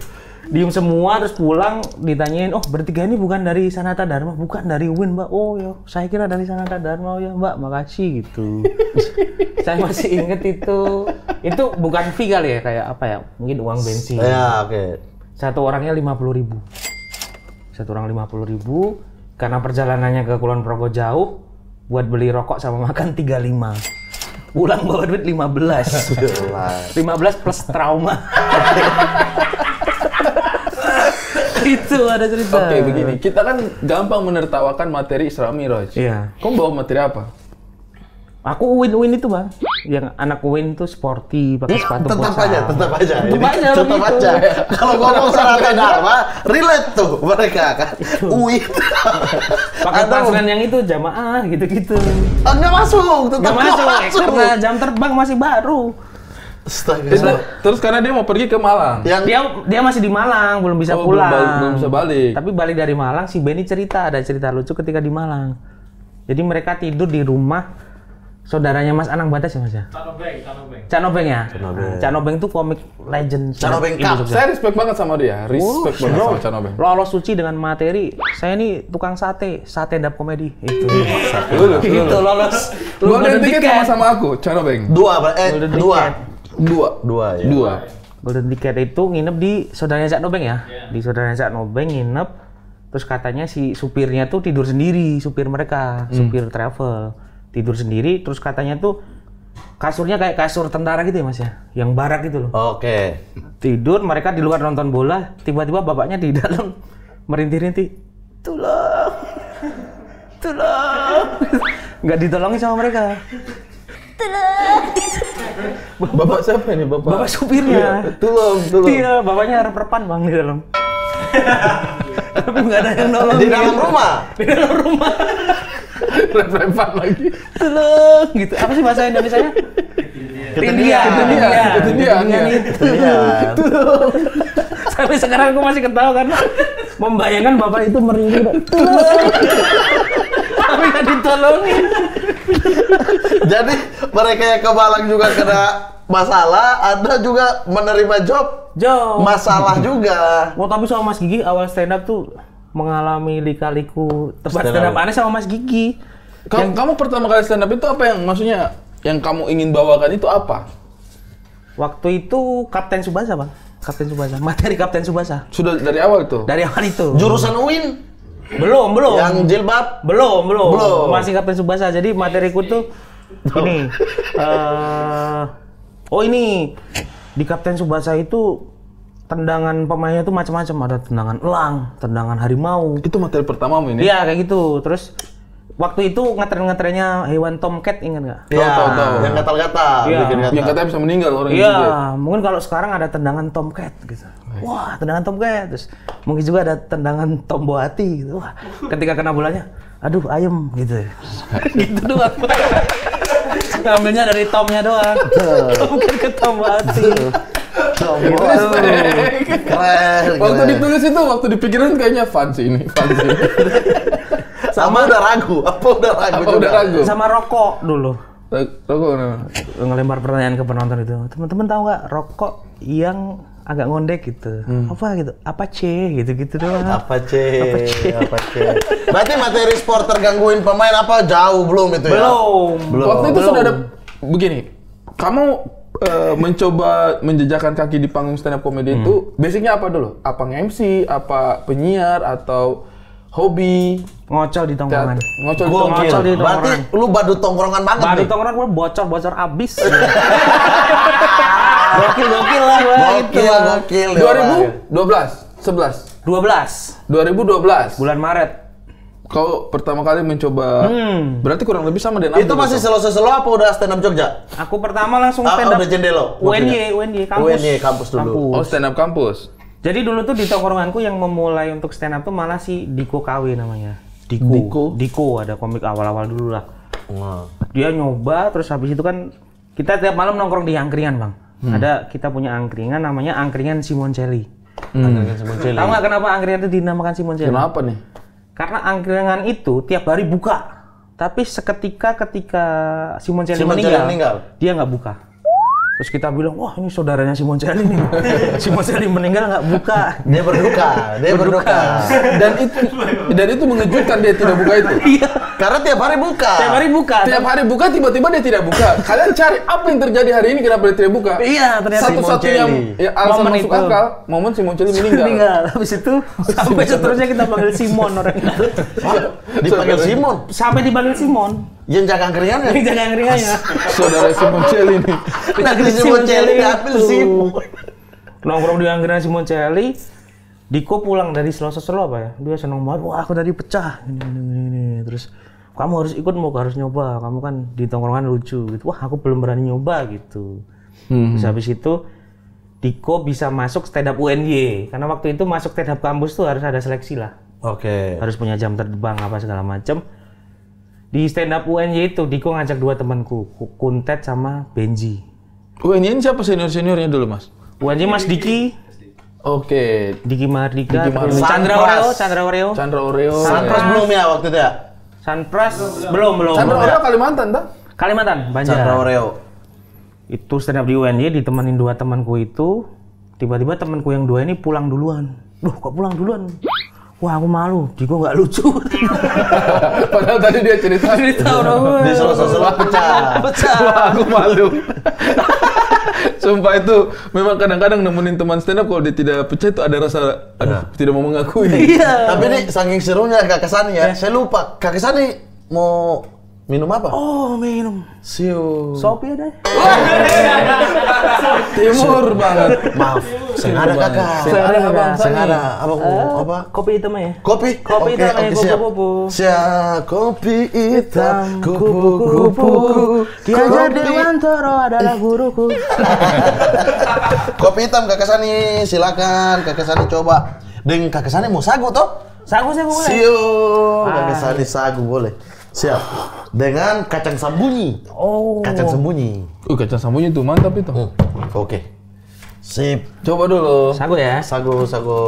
S2: Diem semua terus pulang ditanyain, oh bertiga ini bukan dari Sanata Dharma, bukan dari UIN Mbak. Oh ya, saya kira dari Sanata Dharma. Oh ya Mbak, makasih gitu. Saya masih inget itu bukan fee kali ya, kayak apa ya, mungkin uang bensin.
S1: Ya, oke.
S2: Satu orangnya 50.000. Satu orang 50.000 karena perjalanannya ke Kulon Progo jauh, buat beli rokok sama makan 35. Pulang bawa duit 15. 15 plus trauma. Itu ada cerita.
S3: Oke, begini. Kita kan gampang menertawakan materi Isra Mi'raj.
S2: Iya.
S3: Kamu bawa materi apa?
S2: Aku UIN itu Bang. yang anak UIN tuh sporty, pakai sepatu
S1: Tetap
S2: boxer.
S1: aja.
S2: Tetap
S1: Tetap
S2: begitu.
S1: aja. Kalau ngomong Sanata Dharma, relate tuh mereka kan. Wih.
S2: Pakai panggilan yang itu jamaah gitu-gitu.
S1: Nggak masuk, tetap
S2: Nggak masuk, karena jam terbang masih baru.
S1: Astaga.
S3: Terus karena dia mau pergi ke Malang.
S1: Yang
S2: Dia masih di Malang, belum bisa
S3: Oh,
S2: pulang.
S3: belum bisa balik.
S2: Tapi balik dari Malang, si Benny ada cerita lucu ketika di Malang. Jadi mereka tidur di rumah saudaranya Mas Anang Batas ya Mas ya? Cak Nobeng ya? Cak Nobeng tuh komik legend.
S1: Cak Nobeng
S2: Indo
S1: Cup.
S2: Jogja.
S3: Saya respect banget sama dia. Respect banget sama Cak Nobeng.
S2: Lolos suci dengan materi. Saya ini tukang sate stand up comedy. Itu.
S3: Lulus.
S2: Itu lolos.
S3: Golden ticket sama aku, Cak Nobeng.
S1: dua,
S2: Golden
S1: dua.
S2: ticket.
S1: Dua ya.
S3: Dua.
S2: Golden ticket itu nginep di saudaranya Cak Nobeng ya? Di saudaranya Cak Nobeng nginep. Terus katanya si supirnya tuh tidur sendiri, supir mereka, supir travel. Tidur sendiri, terus katanya tuh kasurnya kayak kasur tentara gitu ya Mas ya? Yang barak gitu loh.
S1: Oke.
S2: Tidur, mereka di luar nonton bola, tiba-tiba bapaknya di dalam merintih-rintih. Tolong! Tolong! Nggak ditolongin sama mereka.
S3: Bapak siapa ini, Bapak?
S2: Bapak supirnya.
S3: Tolong.
S2: Iya, bapaknya rep-repan Bang di dalam. Tapi nggak ada yang nolong.
S1: Di dalam rumah.
S2: Di dalam rumah.
S3: Rep-repan lagi.
S2: Tolong gitu. Apa sih bahasa Indonesianya?
S1: Ketindihan.
S3: Ketindihan.
S2: Itu.
S1: Iya.
S2: Sampai sekarang aku masih ketawa karena membayangkan bapak itu merinding. Tapi nggak ditolongin.
S1: Jadi mereka yang ke Malang juga kena masalah, Anda juga menerima job masalah juga.
S2: Oh tapi sama Mas Gigi awal stand up tuh mengalami lika-liku tempat
S1: Stand
S2: stand
S1: up.
S2: up aneh sama Mas Gigi.
S3: Kamu pertama kali stand up itu apa yang maksudnya yang kamu ingin bawakan itu apa?
S2: Waktu itu Kapten Tsubasa Bang. Kapten Tsubasa. Materi Kapten Tsubasa.
S3: Sudah dari awal itu?
S2: Dari awal itu.
S1: Jurusan UIN
S2: Belum.
S1: yang jilbab.
S2: Belum.
S1: Belum.
S2: Masih Kapten Tsubasa. Jadi materiku tuh ini. Ini di Kapten Tsubasa itu tendangan pemainnya tuh macam-macam. Ada tendangan elang, tendangan harimau.
S3: Itu materi pertamamu ini?
S2: Iya kayak gitu. Terus waktu itu ngetren-ngetrennya hewan tomcat, ingat nggak?
S1: Iya,
S3: tahu.
S1: yang gatal-gatal,
S2: Iya.
S1: bikin gatal.
S3: Yang katanya bisa meninggal orang itu.
S2: Iya, mungkin kalau sekarang ada tendangan tomcat gitu. Wah, tendangan tomcat. Terus mungkin juga ada tendangan tomboati gitu. Wah, ketika kena bolanya, aduh ayem gitu. Gitu doang. Ngambilnya dari tomnya doang. Bukan ke tomboati.
S1: Keren.
S3: Waktu ditulis itu, waktu dipikirin kayaknya fun sih ini.
S1: Sama udah ragu, apa udah ragu?
S2: Sama rokok dulu.
S3: Rokok mana?
S2: Ngelempar pertanyaan ke penonton itu. Teman-teman tahu nggak rokok yang agak ngondek gitu? Apa gitu? Apa C? Gitu-gitu doang.
S1: Apa C? Berarti materi sport tergangguin pemain apa jauh belum itu ya?
S2: Belum.
S3: Waktu itu sudah ada begini. Kamu mencoba menjejakkan kaki di panggung stand up comedy itu basicnya apa dulu? Apa nge-MC, apa penyiar atau hobi?
S2: Ngocol di tongkrongan.
S3: Ngocol di
S1: Gokil.
S2: Ngocol di
S1: Berarti
S2: tongkrongan.
S1: lu badut tongkrongan banget
S2: Baru
S1: nih.
S2: tongkrongan gue bocor abis. Gokil lah gue.
S1: Gokil.
S3: 2012, 11,
S2: 2012
S3: 2012.
S2: bulan Maret.
S3: Kau pertama kali mencoba, berarti kurang lebih sama dengan
S1: Itu masih selo-selo apa udah stand up Jogja?
S2: Aku pertama langsung
S1: Ah,
S2: stand up.
S1: udah Jendelo, maksudnya?
S2: UNY kampus.
S1: UNY kampus dulu.
S3: Oh, stand up kampus.
S2: Jadi dulu tuh di tongkronganku yang memulai untuk stand up tuh malah si Diko KW namanya. Diko ada komik awal-awal dulu lah.
S1: Wah.
S2: Dia nyoba terus habis itu kan kita tiap malam nongkrong di angkringan, Bang. Ada kita punya angkringan namanya Angkringan Simoncelli. Tahu nggak kenapa angkringan itu dinamakan Simoncelli?
S3: Kenapa nih?
S2: Karena angkringan itu tiap hari buka. Tapi seketika ketika Simoncelli meninggal, dia nggak buka. Terus kita bilang, wah ini saudaranya Simoncelli nih. Simoncelli meninggal nggak buka.
S1: Dia berduka.
S3: Dan itu mengejutkan dia tidak buka itu.
S2: Iya.
S1: Karena tiap hari buka.
S2: Tiap hari buka.
S3: Tiap hari buka, tiba-tiba dia tidak buka. Kalian cari apa yang terjadi hari ini kenapa dia tidak buka?
S2: Iya, ternyata
S3: Satu-satunya
S1: Simoncelli.
S3: alasan
S2: Momen
S3: masuk
S2: itu.
S3: akal, momen Simoncelli meninggal.
S2: Habis itu sampai seterusnya kita panggil Simon orang itu.
S1: Dipanggil Simon.
S2: Sampai dipanggil Simon.
S1: Yang jaga angkringannya.
S2: Ini jaga angkringannya.
S3: Saudara Simoncelli ini.
S1: Nanti Simoncelli diambil Simon.
S2: Nongkrong di angkringan Simoncelli. Diko pulang dari selo-selo apa ya? Dia seneng banget. Wah, aku tadi pecah. Ini. Terus kamu harus ikut, mau harus nyoba, kamu kan di tongkrongan lucu gitu. Wah, aku belum berani nyoba gitu. Terus habis itu Diko bisa masuk stand up UNY, karena waktu itu masuk stand up kampus tuh harus ada seleksi lah.
S1: Oke.
S2: Harus punya jam terbang apa segala macem. Di stand up UNY itu Diko ngajak 2 temanku, Kuntet sama Benji.
S3: UNY ini siapa senior-seniornya dulu, Mas?
S2: UNY Mas Diki,
S3: Oke.
S2: Diki Mardika,
S3: Diki Mardika.
S2: Chandra Oreo.
S1: Sunpras belum ya waktu itu ya?
S2: Sunpras belum.
S3: Chandra Oreo Kalimantan, tak?
S2: Kalimantan, Banjar.
S1: Chandra Oreo.
S2: Itu stand up di UNY ditemenin 2 temanku itu. Tiba-tiba temanku yang 2 ini pulang duluan. Loh, kok pulang duluan? Wah, aku malu. Diko nggak lucu.
S3: Padahal tadi dia cerita
S2: dong.
S1: Di sela-sela pecah.
S3: Wah, aku malu. Sumpah itu memang kadang-kadang nemenin teman stand up kalau dia tidak pecah itu ada rasa tidak mau mengakui.
S2: Iya.
S1: Tapi nih saking serunya Kakak Sani ya, saya lupa. Kakak Sani mau minum apa?
S2: Oh, minum.
S1: Siu.
S2: Sopi ada.
S3: Timur banget.
S1: Maaf, sengaja Kakak. Sengaja. Apa?
S2: Kopi hitam ya?
S1: Kopi?
S2: Kopi hitam ya,
S1: siap.
S2: kupu-kupu.
S1: Siap, kopi hitam, kupu-kupu.
S2: Ki Hajar Dewantoro adalah guruku.
S1: Kopi hitam Kakak Sani, silakan Kakak Sani coba. Dengan Kakak Sani mau sagu toh?
S2: Sagu boleh.
S1: Siap, Kakak Sani sagu boleh. Siap. Dengan kacang sembunyi.
S2: Oh.
S1: Kacang sembunyi.
S3: Kacang sambunyi tuh mantap itu.
S1: Oke. Sip.
S3: Coba dulu.
S2: Sagu ya?
S1: Sagu.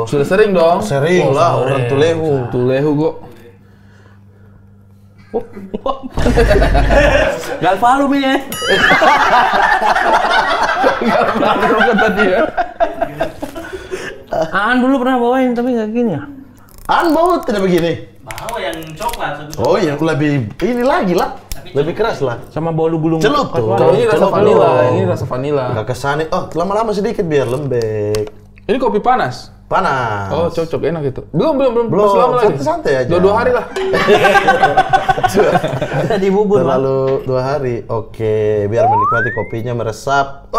S3: Sudah sering dong?
S1: Sering lah, orang Tulehu.
S3: Tulehu kok.
S2: Galvalum ini.
S3: Galvalum kata dia.
S2: Aan dulu pernah bawain tapi nggak gini ya?
S1: An bau tidak begini.
S5: Bawa yang coklat.
S1: Oh iya, lebih ini lagi lah. Lebih keras lah.
S2: Sama bolu gulung.
S1: Celup tuh.
S3: Kalau ini rasa
S1: Celup
S3: vanila,
S1: dong.
S3: ini rasa vanila.
S1: Kakak Sani, lama-lama sedikit biar lembek.
S3: Ini kopi panas.
S1: Panas.
S3: Oh, cocok, enak itu. Belum.
S1: Belum,
S3: Masih lama lagi.
S1: santai aja.
S3: 2 hari lah.
S2: Di bubur.
S1: Terlalu 2 hari. Oke, biar menikmati kopinya meresap.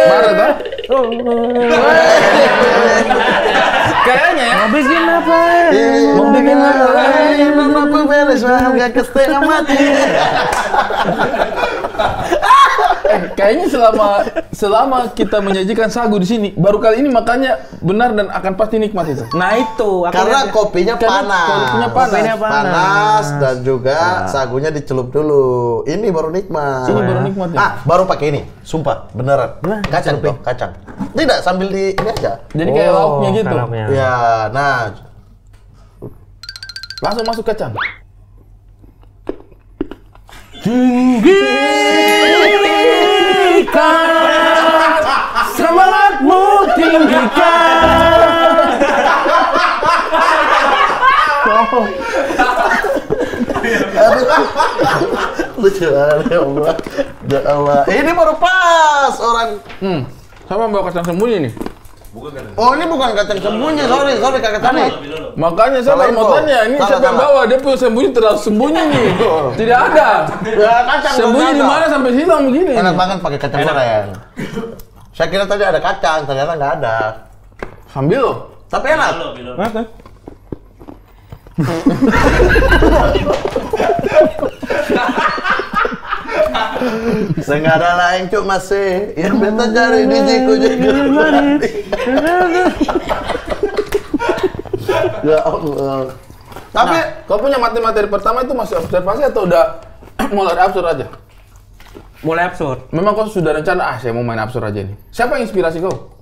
S3: Marah tak? Kayaknya ya.
S2: Mau bikin apa?
S1: Mau bikin apa beres, nggak setengah mati.
S3: Kayaknya selama kita menyajikan sagu di sini, baru kali ini makannya benar dan akan pasti nikmat itu.
S2: Nah itu.
S1: Karena kopinya panas.
S2: Kopinya panas.
S1: Dan juga sagunya dicelup dulu. Ini baru nikmat.
S3: Ini baru nikmat ya.
S1: Baru pakai ini. Sumpah, beneran. Kacang toh, kacang. Tidak, sambil di ini aja.
S3: Jadi kayak lauknya gitu.
S2: Lauknya.
S1: Ya, nah.
S3: Langsung masuk kacang.
S2: Tinggikan semangatmu, tinggikan.
S1: Lucu banget, ya Allah. Ya Allah. Ini baru pas orang.
S3: Sama bawa kacang sembunyi nih.
S1: Oh, ini bukan kacang sembunyi. Sorry Kakak Sani.
S3: Makanya saya mau tanya, ini siapa yang bawa? Dia punya sembunyi terlalu sembunyi nih. Tidak ada.
S1: Ya, kacang.
S3: Sembunyi di mana sampai hilang begini?
S1: Enak banget pakai kacang goreng. Saya kira tadi ada kacang, ternyata nggak ada.
S3: Sambil.
S1: Tapi enak.
S2: Mana?
S1: Saya ada lain cuk masih. Yang beta cari di jiku. Ya Allah.
S3: Tapi kau punya materi pertama itu masih observasi atau udah mulai absurd aja?
S2: Mulai absurd.
S3: Memang kau sudah rencana, saya mau main absurd aja nih. Siapa yang inspirasi kau?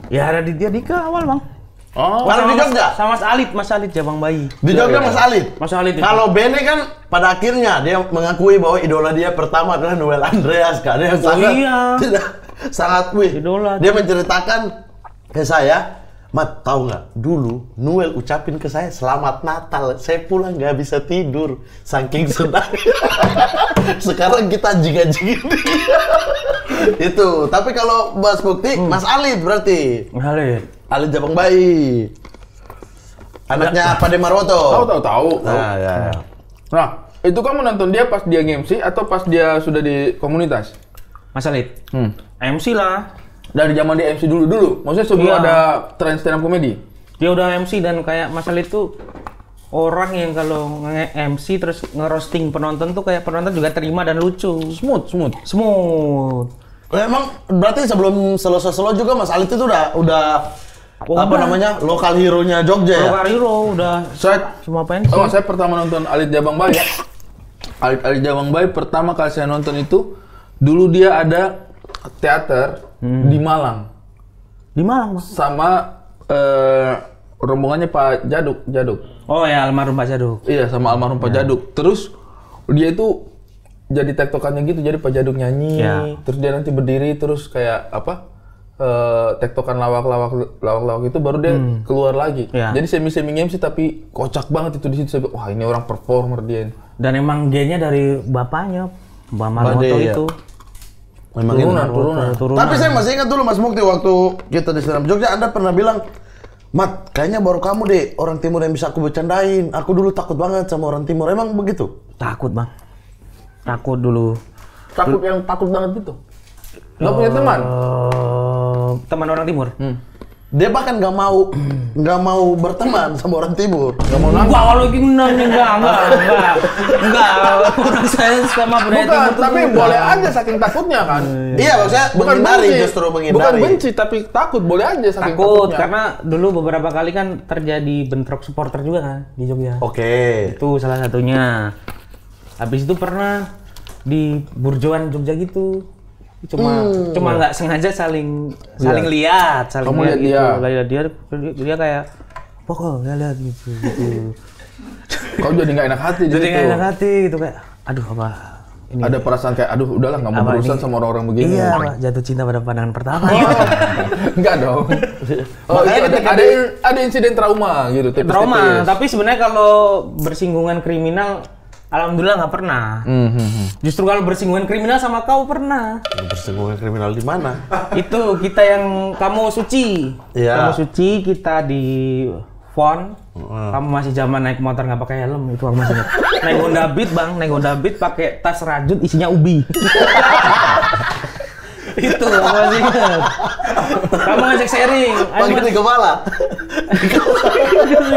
S2: Ya ada Raditya Dika awal bang.
S3: Oh,
S1: Kalau di Jogja?
S2: Sama Mas Alit Jabang Bayi.
S1: Di Jogja Mas Alit.
S2: Mas Alit.
S1: Kalau Bene kan pada akhirnya dia mengakui bahwa idola dia pertama adalah Noel Andreas kan. Dia sangat sangat
S2: idola.
S1: Dia menceritakan ke saya, Mat, tahu nggak? Dulu Noel ucapin ke saya selamat Natal. Saya pulang nggak bisa tidur, saking senang. Sekarang kita jiga-jigin dia. Itu. Tapi kalau Mas Bukti, Mas Alit berarti. Alit Jabang Bayi. Anaknya Pak Demarwoto.
S3: Tahu.
S1: Nah, ya.
S3: Nah, itu kamu nonton dia pas dia MC atau pas dia sudah di komunitas?
S2: Mas Alit. MC lah.
S3: Dari zaman dia MC dulu. Maksudnya sebelum ada tren stand up comedy.
S2: Dia udah MC dan kayak Mas Alit tuh orang yang kalau nge-MC terus nge-roasting penonton tuh kayak penonton juga terima dan lucu.
S3: Smooth.
S2: Smooth.
S1: Emang berarti sebelum Selo juga Mas Ali itu udah apa namanya lokal hero-nya Jogja ya?
S2: Lokal hero udah semua pensi.
S3: Saya pertama nonton Alit Jabang Bayi. Alit Jabang Bayi pertama kali saya nonton itu dulu dia ada teater di Malang.
S2: Di Malang, Mas.
S3: Sama rombongannya Pak Jaduk.
S2: Oh ya, almarhum Pak Jaduk.
S3: Iya, sama almarhum Pak Jaduk. Terus dia itu jadi tektokannya gitu, jadi Pak Jaduk nyanyi, terus dia nanti berdiri terus kayak apa? Tektokan lawak-lawak itu baru dia keluar lagi. Jadi semi MC tapi kocak banget itu di situ. Saya bilang, wah ini orang performer dia.
S2: Dan emang gennya dari bapaknya, Mbak Marmoto itu.
S1: Memang turunan. Tapi saya masih ingat dulu Mas Mukti waktu kita di Stand Up Jogja, Anda pernah bilang, Mat, kayaknya baru kamu deh orang timur yang bisa aku bercandain. Aku dulu takut banget sama orang timur. Emang begitu?
S2: Takut, Bang. Takut dulu.
S3: Takut yang takut banget gitu. Nggak punya teman?
S2: Teman orang timur?
S1: Dia bahkan nggak mau berteman sama orang timur.
S3: Nggak mau nangis?
S2: Enggak, kalau gini enggak. Orang saya sama budaya timur tuh
S3: tapi boleh aja saking takutnya kan?
S1: Iya, maksudnya menghindari, justru menghindari.
S3: Bukan benci, tapi takut. Boleh aja saking
S2: takut,
S3: takutnya.
S2: karena dulu beberapa kali kan terjadi bentrok supporter juga kan di Jogja.
S1: Oke.
S2: Itu salah satunya. Habis itu pernah di Burjoan Jogja gitu. Cuma nggak sengaja saling lihat,
S3: Kamu
S2: lihat
S3: lihat
S2: gitu. Dia kayak pokok lihat gitu.
S3: Kau jadi nggak enak hati
S2: Jadi nggak enak hati gitu kayak aduh apa ini.
S3: Ada perasaan kayak aduh udahlah nggak mau berurusan sama orang-orang begini.
S2: Iya, Pak, jatuh cinta pada pandangan pertama.
S3: Enggak dong. Ada insiden trauma gitu.
S2: Trauma, tapi sebenarnya kalau bersinggungan kriminal alhamdulillah nggak pernah. Justru kalau bersinggungan kriminal sama kau pernah.
S1: Bersinggungan kriminal di mana?
S2: Itu kita yang kamu suci.
S1: Iya.
S2: Kamu suci, kita di Fon. Kamu masih zaman naik motor nggak pakai helm, itu aku masih ingat. Naik Honda Beat, Bang. Naik Honda Beat pakai tas rajut isinya ubi. Itu aku masih ingat. Kamu ngajak sharing.
S1: Pakai di kepala.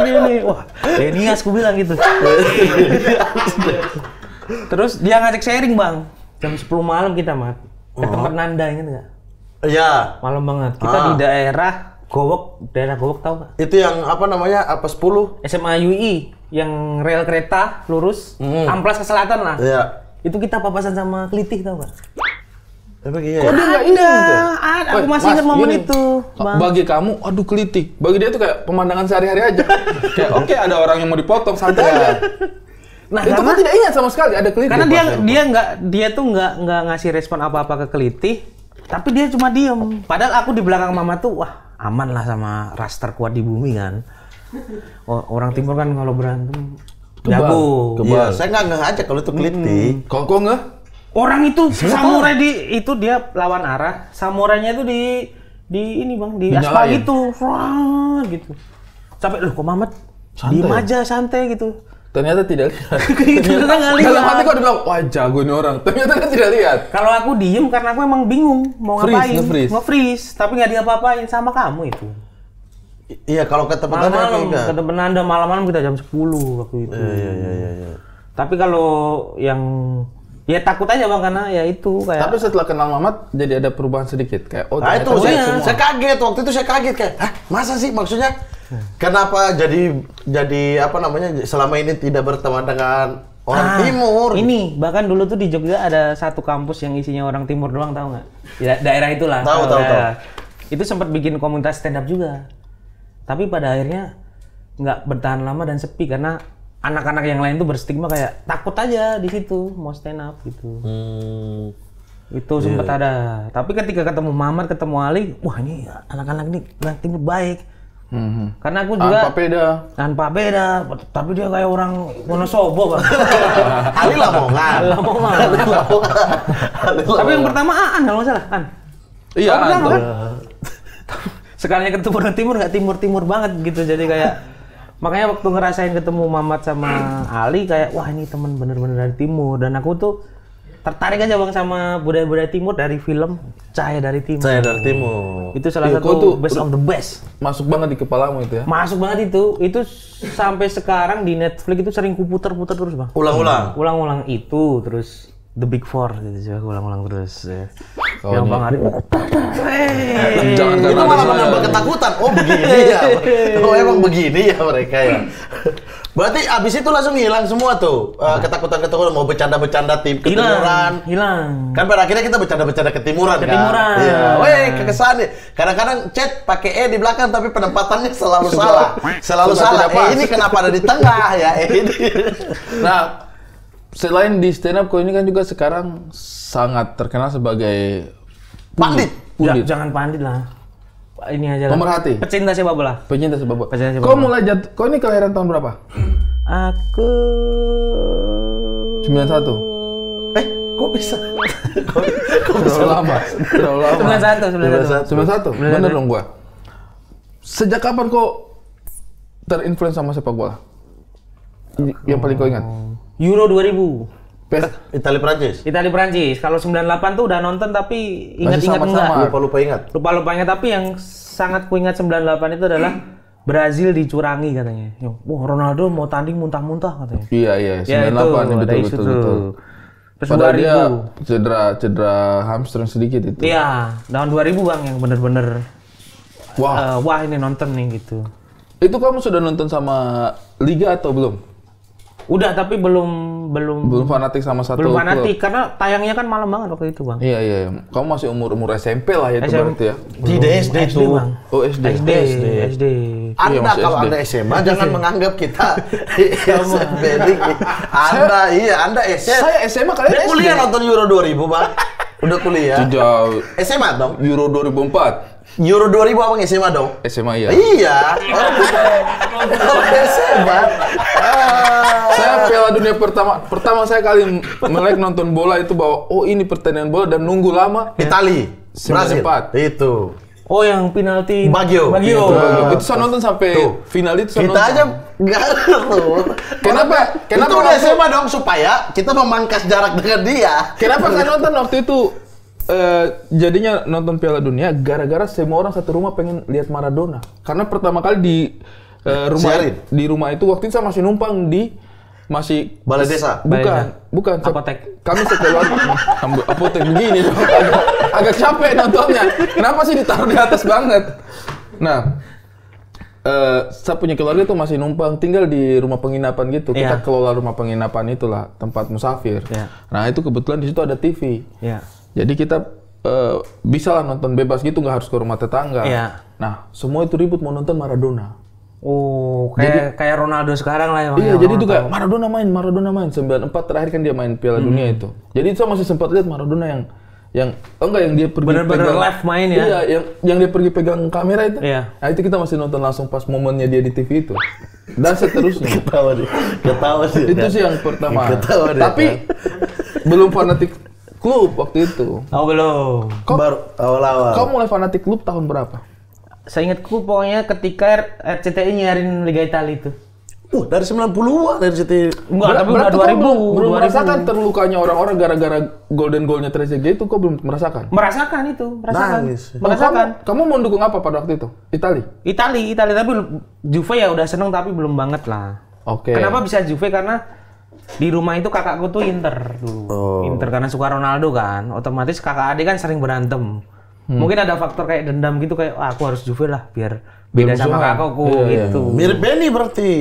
S2: Gini. Wah, Denias aku bilang gitu. Terus dia ngajak sharing, Bang. Jam 10 malam kita, Mat. Ke tempat Nanda, ingat nggak?
S1: Iya.
S2: Malam banget. Kita di daerah Gowok tahu nggak?
S1: Itu yang apa namanya? Apa 10?
S2: SMA UI yang rel kereta lurus, amplas ke selatan lah.
S1: Iya.
S2: Itu kita papasan sama Kelitih, tahu nggak?
S1: Emang iya.
S3: Kok dia nggak ingat gitu?
S2: Ada. Aku masih ingat momen itu, Bang.
S3: Bagi kamu, aduh Kelitih. Bagi dia tuh kayak pemandangan sehari-hari aja. Kayak oke, ada orang yang mau dipotong santai aja. Nah, itu kan tidak ingat sama sekali ada Kelitih.
S2: Karena dia tuh nggak ngasih respon apa-apa ke Kelitih, tapi dia cuma diem. Padahal aku di belakang Mama tuh, wah aman lah sama ras terkuat di bumi kan. Orang timur kan kalau berantem jago.
S1: Iya, saya nggak ngajak kalau itu Kelitih.
S3: Kok nggak?
S2: Orang itu samurai itu dia lawan arah, samurainya itu di ini Bang, di aspal gitu. Wah, gitu. Sampai loh kok Mamat diem aja santai gitu.
S3: Ternyata tidak lihat.
S2: Ternyata nggak lihat.
S3: Dalam hati kok dibilang, wah jago ini orang. Ternyata kan tidak lihat.
S2: Kalau aku diem karena aku emang bingung mau ngapain.
S3: Nge-freeze.
S2: Tapi nggak diapa-apain sama kamu itu.
S1: Iya, kalau ke tempat
S2: malam-malam, ke tempat Nanda malam-malam kita jam 10 waktu itu.
S1: Iya.
S2: Tapi kalau yang ya takut aja Bang karena ya itu kayak.
S3: Tapi setelah kenal Mamat jadi ada perubahan sedikit kayak
S1: nah itu saya kaget waktu itu kayak hah masa sih maksudnya kenapa jadi apa namanya selama ini tidak berteman dengan orang timur.
S2: Ini bahkan dulu tuh di Jogja ada satu kampus yang isinya orang timur doang, tahu nggak? Ya, daerah itulah.
S1: Tahu.
S2: Itu sempat bikin komunitas stand up juga. Tapi pada akhirnya nggak bertahan lama dan sepi karena anak-anak yang lain tuh berstigma kayak takut aja di situ mau stand up gitu. Itu sempat ada. Tapi ketika ketemu Mamat, ketemu Ali, wah ini anak-anak ini timur baik. Karena aku juga tanpa beda, tapi dia kayak orang Wonosobo Bang.
S1: Ali Lamongan.
S2: Tapi yang pertama Aan kalau nggak salah, Aan.
S3: Iya, Aan.
S2: Kan? Sekalinya ketemu orang timur nggak timur banget gitu, jadi kayak makanya waktu ngerasain ketemu Mamat sama Ali kayak wah ini teman bener-bener dari timur dan aku tuh tertarik aja bang sama budaya-budaya timur dari film Cahaya dari Timur.
S1: Saya dari timur.
S2: Itu salah
S3: Iya, kau
S2: satu
S3: tuh
S2: best of the best.
S3: Masuk banget di kepalamu itu ya.
S2: Masuk banget itu sampai sekarang di Netflix itu sering kuputer-puter terus bang.
S1: Ulang-ulang.
S2: Ulang-ulang itu terus The Big Four gitu juga ulang-ulang terus. Ya.
S3: Oh,
S2: Yang
S3: ini-
S2: Bang Arif.
S3: Jangan
S1: Itu
S3: karena
S1: malah
S3: ada
S1: menambah
S3: saya.
S1: ketakutan. Oh begini ya. Oh emang begini ya mereka ya. Berarti abis itu langsung hilang semua tuh ketakutan-ketakutan mau bercanda-bercanda tim ketimuran.
S2: Hilang.
S1: Kan pada akhirnya kita bercanda-bercanda ketimuran
S2: Ketimuran.
S1: kan. Iya. Weh, kekesan nih. Kadang-kadang chat pakai di belakang tapi penempatannya selalu salah. Selalu
S3: Sudah
S1: salah.
S3: tidak pas.
S1: Ini kenapa ada di tengah ya? Ini.
S3: Nah, selain di stand up, kau ini kan juga sekarang sangat terkenal sebagai
S1: Pandit.
S3: Pundit.
S2: Jangan pandit lah. Ini aja lah.
S3: Pemerhati.
S2: Pecinta sepak bola.
S3: Pecinta sepak bola.
S2: Pecinta sepak
S3: Kau
S2: bola.
S3: mulai kau ini kelahiran tahun berapa?
S2: Aku
S3: 91.
S1: Kok bisa?
S3: Terlalu lama. Terlalu lama.
S2: 91.
S3: 91. Bener dong gua. Sejak kapan kau terinfluence sama sepak bola? Yang paling kau ingat?
S2: Euro 2000.
S1: Italia Prancis.
S2: Italia Prancis. Kalau 98 tuh udah nonton tapi
S3: Masih
S2: ingat-ingat enggak.
S3: sama-sama.
S1: Lupa-lupa ingat.
S2: Lupa-lupa ingat tapi yang sangat kuingat 98 itu adalah Brazil dicurangi katanya. Wah, Ronaldo mau tanding muntah-muntah katanya.
S3: Iya,
S2: Ya
S3: 98
S2: itu,
S3: nih,
S2: ada
S3: betul
S2: isu
S3: betul
S2: tuh.
S3: betul.
S2: Terus
S3: Padahal dia
S2: 2000.
S3: cedera hamstring sedikit itu.
S2: Iya, tahun 2000 Bang yang bener-bener
S3: Wah,
S2: wah ini nonton nih gitu.
S3: itu kamu sudah nonton sama liga atau belum?
S2: Udah tapi belum
S3: Belum fanatik sama satu
S2: belum
S3: klub?
S2: fanatik karena tayangnya kan malam banget waktu itu Bang.
S3: Iya, iya. Kamu masih umur SMP lah ya itu
S2: SMP.
S3: berarti ya?
S1: Tidak SD tuh.
S2: Bang.
S3: Oh, SD.
S2: SD.
S1: Anda
S3: Iya, masih
S1: kalau
S3: SD.
S1: Anda SMA jangan menganggap kita SMP. Anda SMA.
S3: Saya SMA kalian
S1: Dia
S3: SD.
S1: kuliah nonton Euro 2000, Bang. Udah kuliah.
S3: Itu jauh.
S1: SMA dong.
S3: Euro 2004.
S1: Euro 2000 Abang SMA dong.
S3: SMA iya.
S1: Iya. Orang SMA.
S3: Saya Piala Dunia pertama saya kali melek nonton bola itu bahwa oh ini pertandingan bola dan nunggu lama.
S1: Itali. Brasil.
S3: 94.
S1: Itu.
S2: Oh yang penalti
S1: Baggio.
S3: Itu saya nonton sampai
S1: Tuh.
S3: final itu saya
S1: Kita
S3: nonton.
S1: aja nggak tuh.
S3: Kenapa
S1: Itu udah
S3: waktu-
S1: SMA dong supaya kita memangkas jarak dengan dia.
S3: Kenapa saya nonton waktu itu? Jadinya nonton Piala Dunia gara-gara semua orang satu rumah pengen lihat Maradona. Karena pertama kali di rumah itu waktu itu saya masih numpang di
S1: Balai Desa.
S3: Bukan.
S2: Apotek.
S3: Kami sekeluarga apotek begini dong. Agak capek nontonnya. Kenapa sih ditaruh di atas banget? Nah, saya punya keluarga tuh masih numpang tinggal di rumah penginapan gitu. Kita
S2: Iya.
S3: kelola rumah penginapan itulah, tempat musafir.
S2: Iya.
S3: Nah, itu kebetulan di situ ada TV.
S2: Ya.
S3: Jadi kita bisa lah nonton bebas gitu, nggak harus ke rumah tetangga.
S2: Iya.
S3: Nah, semua itu ribut mau nonton Maradona.
S2: Oh, kayak Ronaldo sekarang lah ya Bang.
S3: Iya,
S2: ya,
S3: jadi itu
S2: orang
S3: kayak Maradona main 94 terakhir kan dia main Piala Dunia itu. Jadi saya masih sempat lihat Maradona yang dia pergi
S2: Bener-bener live main ya?
S3: Iya, yang dia pergi pegang kamera itu.
S2: Iya.
S3: Nah, itu kita masih nonton langsung pas momennya dia di TV itu. Dan seterusnya.
S1: Ketawa sih.
S3: Itu sih yang pertama.
S1: Ketawa dia,
S3: Tapi belum fanatik klub waktu itu.
S2: Oh belum.
S1: Baru awal-awal.
S3: Kau mulai fanatik klub tahun berapa?
S2: Saya ingatku pokoknya ketika RCTI nyiarin Liga Italia itu.
S1: Dari 90-an dari situ.
S2: Enggak, tapi udah
S3: Berarti kau
S2: 2000.
S3: belum
S2: 2000.
S3: merasakan terlukanya orang-orang gara-gara golden goalnya Trezeguet itu kau belum merasakan?
S2: Merasakan itu, merasakan.
S1: Nangis.
S2: Merasakan.
S3: Kamu mau dukung apa pada waktu itu?
S2: Italia tapi Juve ya udah seneng tapi belum banget lah.
S3: Oke.
S2: Kenapa bisa Juve? Karena di rumah itu kakakku tuh Inter dulu. Inter karena suka Ronaldo kan. Otomatis kakak adik kan sering berantem. Mungkin ada faktor kayak dendam gitu kayak aku harus Juve lah biar beda sama
S3: musuhan.
S2: kakakku
S3: Iya,
S2: gitu.
S1: Mirip Benny berarti.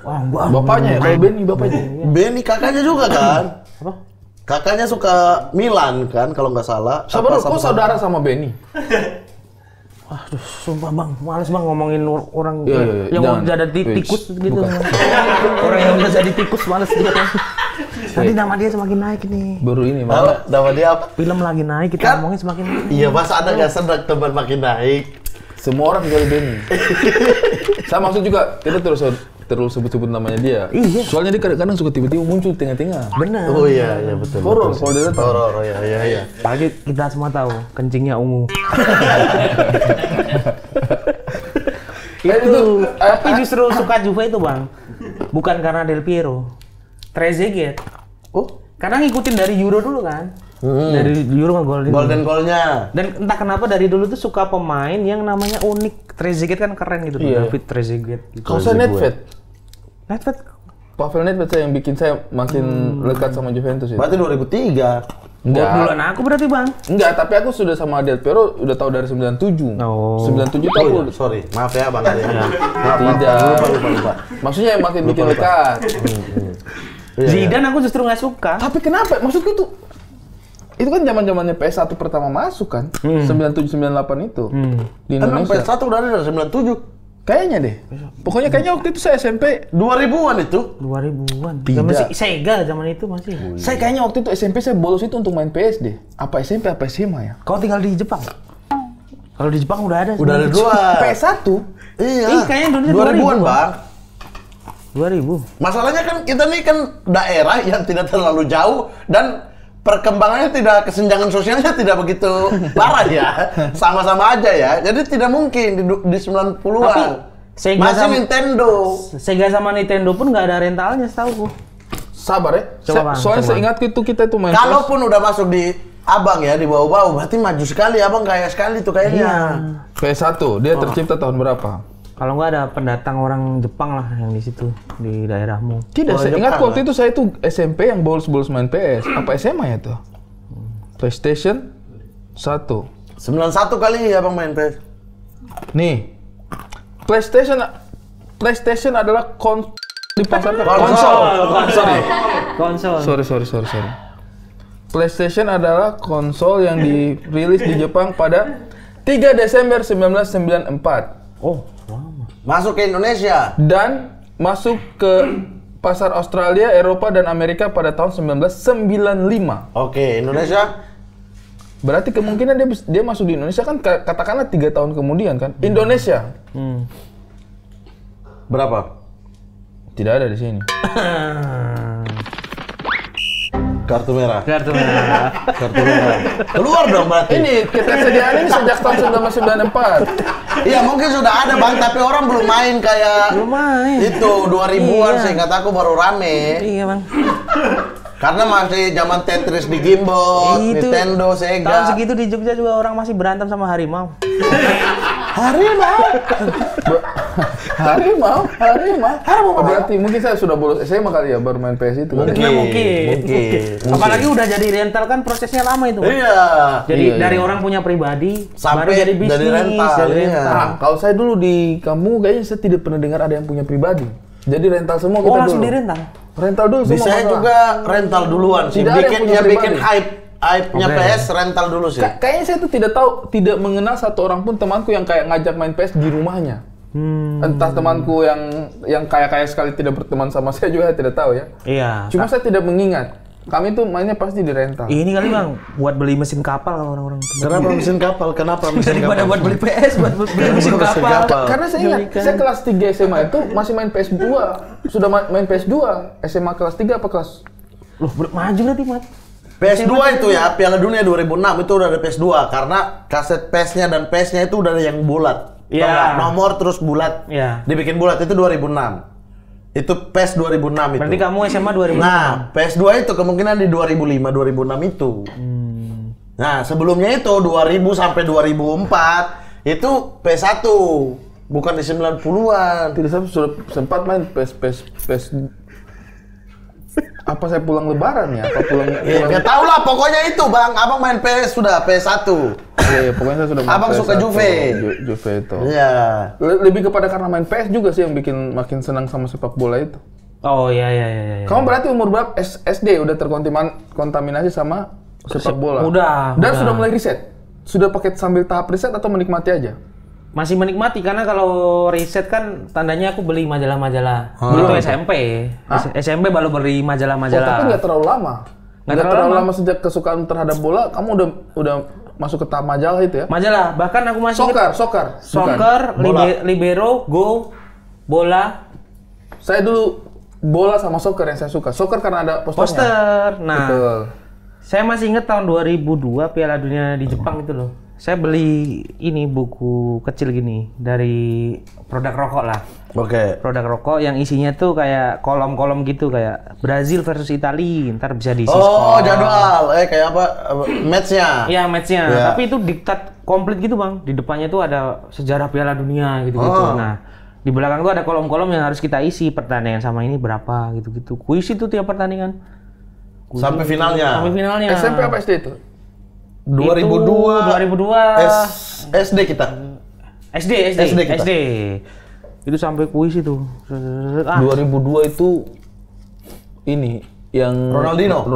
S2: Wah, enggak.
S3: Bapaknya ya? Kalau Benny bapaknya?
S1: Benny kakaknya juga kan?
S2: Apa?
S1: Kakaknya suka Milan kan kalau nggak salah.
S3: Sabar,
S1: Apa
S3: kok saudara sama Benny?
S2: Aduh, sumpah bang, males bang ngomongin orang
S3: Iya,
S2: yang
S3: jangan.
S2: mau jadi
S3: Wih,
S2: tikus gitu.
S3: bukan.
S2: Orang yang udah jadi tikus males dia. Nanti nama dia semakin naik nih.
S3: Baru ini,
S1: Apa? Nama dia apa?
S2: Film lagi naik, kita
S1: Kan?
S2: ngomongin semakin naik.
S1: Iya, masa Anda nggak sedang teman makin naik?
S3: Semua orang kecuali Benny. Saya maksud juga, kita terus sebut-sebut namanya dia.
S2: Iya.
S3: Soalnya dia kadang-kadang suka tiba-tiba muncul di tengah-tengah.
S2: Benar.
S1: Oh iya, iya betul.
S3: Horor
S1: betul.
S3: kalau dia datang.
S1: Horor, oh iya.
S2: Pagi kita semua tahu kencingnya ungu. Itu. Tapi justru suka Juve itu bang, bukan karena Del Piero, Trezeguet.
S1: Oh,
S2: Karena ngikutin dari Euro dulu kan. Dari Euro sama
S1: Golden goalnya.
S2: Dan entah kenapa dari dulu tuh suka pemain yang namanya unik. Trezeguet kan keren gitu,
S3: Iya.
S2: David Trezeguet. Gitu.
S3: Kalau saya Nedved.
S2: Nedved
S3: Pavel Nedved saya yang bikin saya makin lekat sama Juventus itu.
S1: Berarti 2003.
S2: bulan aku berarti bang.
S3: Enggak, tapi aku sudah sama Del Piero udah tahu dari 97.
S2: Oh.
S3: 97
S1: Oh,
S3: tahu.
S1: iya, sorry, maaf ya Bang Ali. Maaf,
S3: Tidak.
S1: lupa.
S3: Maksudnya yang makin bikin lekat.
S1: Iya,
S2: Zidane aku justru nggak suka.
S3: Tapi kenapa? Maksudku tuh itu kan zaman-zamannya PS1 pertama masuk kan? 97 98 itu. Di
S1: Emang
S3: Indonesia.
S1: PS1 udah ada dari 97.
S3: Kayaknya deh. Pokoknya kayaknya waktu itu saya SMP.
S1: 2000-an itu.
S2: 2000-an.
S3: Tidak.
S2: Zaman Sega zaman itu masih.
S3: Saya kayaknya waktu itu SMP saya bolos itu untuk main PS deh. Apa SMP apa SMA ya?
S2: Kau tinggal di Jepang? Kalau di Jepang udah ada.
S1: Udah ada dua.
S3: PS1?
S1: Iya.
S2: Ih, kayaknya Indonesia
S1: 2000-an,
S2: 2000,
S1: Bang.
S2: 2000.
S1: Masalahnya kan kita nih kan daerah yang tidak terlalu jauh dan perkembangannya tidak, kesenjangan sosialnya tidak begitu parah ya. Sama-sama aja ya. Jadi tidak mungkin di 90-an.
S2: Tapi Sega
S1: masih
S2: sama-
S1: Nintendo.
S2: Sega sama Nintendo pun nggak ada rentalnya setahu.
S3: Sabar ya.
S2: Coba, Bang,
S3: Soalnya
S2: coba.
S3: saya ingat itu kita tuh main PS.
S1: Kalaupun udah masuk di abang ya, di bawah-bawah, berarti maju sekali. Abang kaya sekali tuh kayaknya.
S3: PS1, dia tercipta tahun berapa?
S2: Kalau nggak ada pendatang orang Jepang lah yang di situ di daerahmu.
S3: Tidak,
S1: Oh,
S3: saya
S1: Jepang
S3: ingat waktu
S1: lah.
S3: itu saya tuh SMP yang bolos-bolos main PS. Apa SMA ya tuh? PlayStation 1.
S1: 91 kali abang main PS.
S3: Nih, PlayStation adalah dipasarkan
S1: Konsol.
S2: Konsol.
S3: Sorry. PlayStation adalah konsol yang dirilis di Jepang pada 3 Desember 1994
S2: Oh, lama.
S1: Masuk ke Indonesia.
S3: dan masuk ke pasar Australia, Eropa, dan Amerika pada tahun 1995.
S1: Oke, Indonesia.
S3: Berarti kemungkinan dia masuk di Indonesia kan katakanlah 3 tahun kemudian kan. Indonesia
S1: Berapa?
S3: tidak ada di sini.
S1: Kartu merah.
S2: Kartu merah.
S1: Kartu merah. Keluar dong berarti.
S3: Ini ketersediaan ini sejak tahun 1994.
S1: Iya mungkin sudah ada bang, tapi orang belum main kayak
S2: Belum main.
S1: itu 2000-an
S2: Iya.
S1: seingat aku baru rame.
S2: Iya bang.
S1: Karena masih zaman Tetris di gimbal, Nintendo,
S2: Tahun
S1: Sega.
S2: segitu di Jogja juga orang masih berantem sama harimau.
S1: Harimau.
S3: Harimau. Berarti mungkin saya sudah bolos SMA kali ya baru main PS itu.
S2: Mungkin.
S1: Mungkin.
S2: Apalagi udah jadi rental kan prosesnya lama itu. Bang.
S1: Iya.
S2: Jadi
S3: Iya,
S2: dari
S3: iya.
S2: orang punya pribadi
S1: Sampai
S2: baru jadi bisnis,
S1: jadi rental,
S2: jadi
S1: iya.
S2: rental.
S3: Nah, kalau saya dulu di kamu kayaknya saya tidak pernah dengar ada yang punya pribadi. Jadi rental semua kita
S2: Oh langsung
S3: dulu.
S2: di rental.
S3: Rental dulu
S1: Di
S3: semua.
S1: saya
S3: masalah.
S1: juga rental duluan sih.
S3: Tidak ada yang
S1: Bikin
S3: punya
S1: ya bikin
S3: pribadi.
S1: hype-nya
S2: Oke.
S1: PS rental dulu sih.
S3: Kayaknya saya tuh tidak mengenal satu orang pun temanku yang kayak ngajak main PS di rumahnya. Entah temanku yang kaya sekali tidak berteman sama saya juga saya tidak tahu ya.
S2: Iya.
S3: Cuma saya tidak mengingat. Kami tuh mainnya pasti di rental.
S2: Ini kali bang buat beli mesin kapal kalau orang-orang.
S1: Kenapa mesin kapal? Kenapa mesin
S2: Daripada
S1: kapal?
S2: buat beli PS, buat beli mesin
S1: Mesin
S2: kapal.
S1: kapal.
S3: Karena saya ingat,
S2: Belikan.
S3: saya kelas 3 SMA itu masih main PS2. Sudah main PS2. SMA kelas 3 apa kelas?
S2: Loh, maju berarti mat.
S1: PS2 itu ya, Piala Dunia 2006 itu udah ada PS2 karena kaset PS-nya dan PS-nya itu udah ada yang bulat. Tau
S2: Iya.
S1: nggak? Nomor terus bulat.
S2: Iya.
S1: Dibikin bulat itu 2006. Itu PES 2006 itu.
S2: Berarti kamu SMA 2006.
S1: Nah, PS2 itu kemungkinan di 2005 2006 itu. Nah, sebelumnya itu 2000 sampai 2004 itu PS1. Bukan di 90-an.
S3: Tidak saya sudah sempat main PS. Apa saya pulang lebaran ya? Apa pulang?
S1: Ya, nggak tahu lah, pokoknya itu bang. Abang main PS sudah PS1.
S3: Iya, pokoknya saya sudah main
S1: Abang suka
S3: PS1,
S1: Juve.
S3: Juve itu.
S1: Iya.
S3: Lebih kepada karena main PS juga sih yang bikin makin senang sama sepak bola itu.
S2: Oh iya.
S3: Kamu berarti umur berapa? SD udah terkontaminasi sama sepak bola?
S2: Udah.
S3: Dan sudah mulai riset? Sudah pakai sambil tahap riset atau menikmati aja?
S2: Masih menikmati karena kalau riset kan tandanya aku beli majalah-majalah. Itu SMP. SMP baru beli
S3: Oh,
S2: majalah-majalah.
S3: tapi nggak terlalu lama.
S2: Nggak
S3: Nggak
S2: terlalu
S3: terlalu
S2: lama.
S3: lama sejak kesukaan terhadap bola, kamu udah masuk ke tahap majalah itu ya?
S2: Majalah, bahkan aku masih ingat
S3: Soccer.
S2: soccer,
S1: Bola.
S2: libero, go, bola,
S3: Saya dulu bola sama soccer yang saya suka. Soccer karena ada posternya.
S2: poster. Nah,
S3: Betul.
S2: saya masih ingat tahun 2002 Piala Dunia di Jepang itu loh. Saya beli ini buku kecil gini dari produk rokok lah.
S1: Oke.
S2: Produk rokok yang isinya tuh kayak kolom-kolom gitu kayak Brazil versus Italia. Ntar bisa diisi
S1: Oh,
S2: skor.
S1: jadwal. Kayak apa? Match-nya.
S2: Iya, match-nya.
S1: Iya.
S2: Tapi itu diktat komplit gitu, Bang. Di depannya tuh ada sejarah Piala Dunia gitu-gitu.
S1: Oh.
S2: Nah, di belakang tuh ada kolom-kolom yang harus kita isi. Pertandingan sama ini berapa gitu-gitu. Kuis itu tiap pertandingan.
S1: Sampai finalnya.
S2: Sampai finalnya.
S3: SMP apa SD itu?
S1: 2002.
S2: 2002.
S1: SD kita.
S2: SD
S1: kita.
S2: Itu sampai kuis itu.
S3: 2002 itu ini yang
S1: Ronaldinho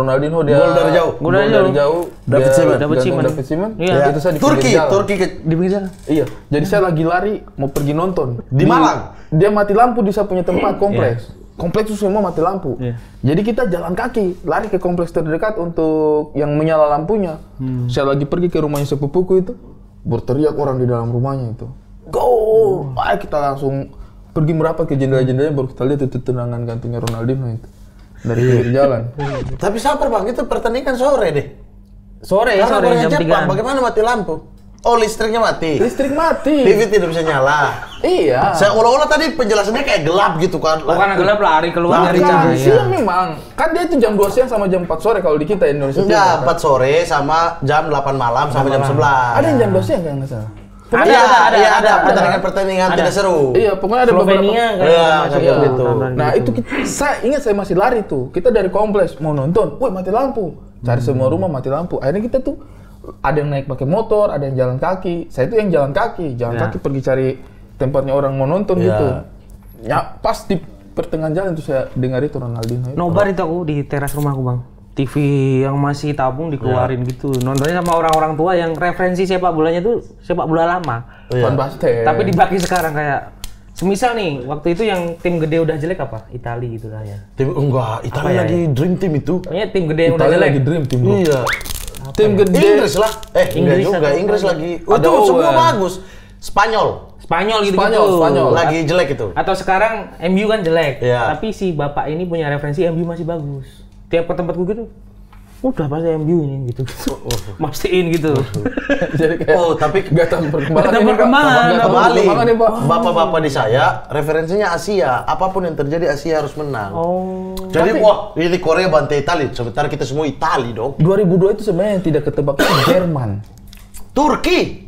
S3: dia
S1: gol dari jauh.
S2: Gol dari jauh.
S1: David
S3: dia
S1: Seaman.
S3: gantung David Seaman.
S2: Iya.
S3: Itu saya di
S1: Turki
S3: pinggir jalan.
S2: Di pinggir jalan.
S3: Iya, jadi saya lagi lari mau pergi nonton
S1: Di Malang?
S3: Dia mati lampu di saya punya tempat kompleks. Kompleks itu semua mati lampu.
S2: Iya.
S3: Jadi kita jalan kaki, lari ke kompleks terdekat untuk yang menyala lampunya. Saya lagi pergi ke rumahnya sepupuku itu, berteriak orang di dalam rumahnya itu. Go! Ayo kita langsung pergi merapat ke jendela-jendelanya baru kita lihat itu tendangan gantungnya Ronaldinho itu dari pinggir jalan.
S1: Tapi sabar Bang, itu pertandingan sore deh.
S2: Sore
S1: Karena orangnya
S2: jam
S1: Jepang,
S2: 3.
S1: bagaimana mati lampu? Oh, listriknya mati.
S3: Listrik mati.
S1: TV tidak bisa nyala.
S3: Iya.
S1: Saya olah-olah tadi penjelasannya kayak gelap gitu kan.
S2: Oh, karena gelap lari keluar dari
S3: Kan
S2: cahaya.
S3: siang memang. Kan dia itu jam 2 siang sama jam 4 sore kalau di kita Indonesia.
S1: Enggak,
S3: Timur,
S1: 4 sore sama jam 8 malam sampai jam 11.
S3: Ada yang jam 2 siang kan nggak salah?
S1: Ada pertandingan tidak seru.
S3: Iya, pokoknya ada
S2: Slovenia
S3: beberapa.
S1: Iya,
S2: masuk
S1: kayak
S2: ke
S1: gitu.
S2: tontonan
S3: Nah,
S2: gitu.
S3: itu saya ingat saya masih lari tuh. Kita dari kompleks mau nonton, woi mati lampu. Cari semua rumah mati lampu. Akhirnya kita tuh ada yang naik pakai motor, ada yang jalan kaki. Saya tuh yang jalan kaki kaki pergi cari tempatnya orang mau nonton
S1: Iya.
S3: gitu. Ya, pas di pertengahan jalan tuh saya dengar itu Ronaldinho.
S2: Nobar itu aku di teras rumahku, Bang. TV yang masih tabung dikeluarin gitu. Nontonnya sama orang-orang tua yang referensi sepak bolanya tuh sepak bola lama.
S3: Van Basten.
S2: Tapi dibagi sekarang kayak semisal nih, waktu itu yang tim gede udah jelek apa? Italia gitu lah ya.
S1: Tim enggak, Italia
S2: ya?
S1: lagi dream team itu.
S2: Pokoknya tim gede yang udah
S3: Italia
S2: jelek.
S3: lagi dream team bro.
S1: Iya.
S3: Tim gede.
S1: Inggris lah. Enggak
S2: Inggris
S1: juga,
S2: atau
S1: Inggris
S2: apa?
S1: lagi.
S3: Ada
S1: Itu semua
S3: Owen.
S1: bagus. Spanyol
S2: Spanyol gitu
S3: Spanyol.
S1: lagi jelek itu.
S2: Atau sekarang MU kan jelek,
S1: Iya.
S2: tapi si bapak ini punya referensi MU masih bagus. Tiap ke tempatku gitu, udah pasti MU ini gitu. Mastiin gitu.
S3: Jadi kayak
S1: Oh, tapi
S3: nggak tahu perkembangan.
S2: Nggak tahu
S3: ini, Pak.
S2: perkembangan.
S3: Nggak tahu
S1: kembali
S3: perkembangan nih, Pak.
S1: bapak-bapak di saya referensinya Asia. Apapun yang terjadi Asia harus menang.
S2: Oh.
S1: Jadi wah, ini Korea bantai Italia. Sementara kita semua Italia dong.
S3: 2002 itu sebenarnya yang tidak ketebak itu Jerman.
S1: Turki.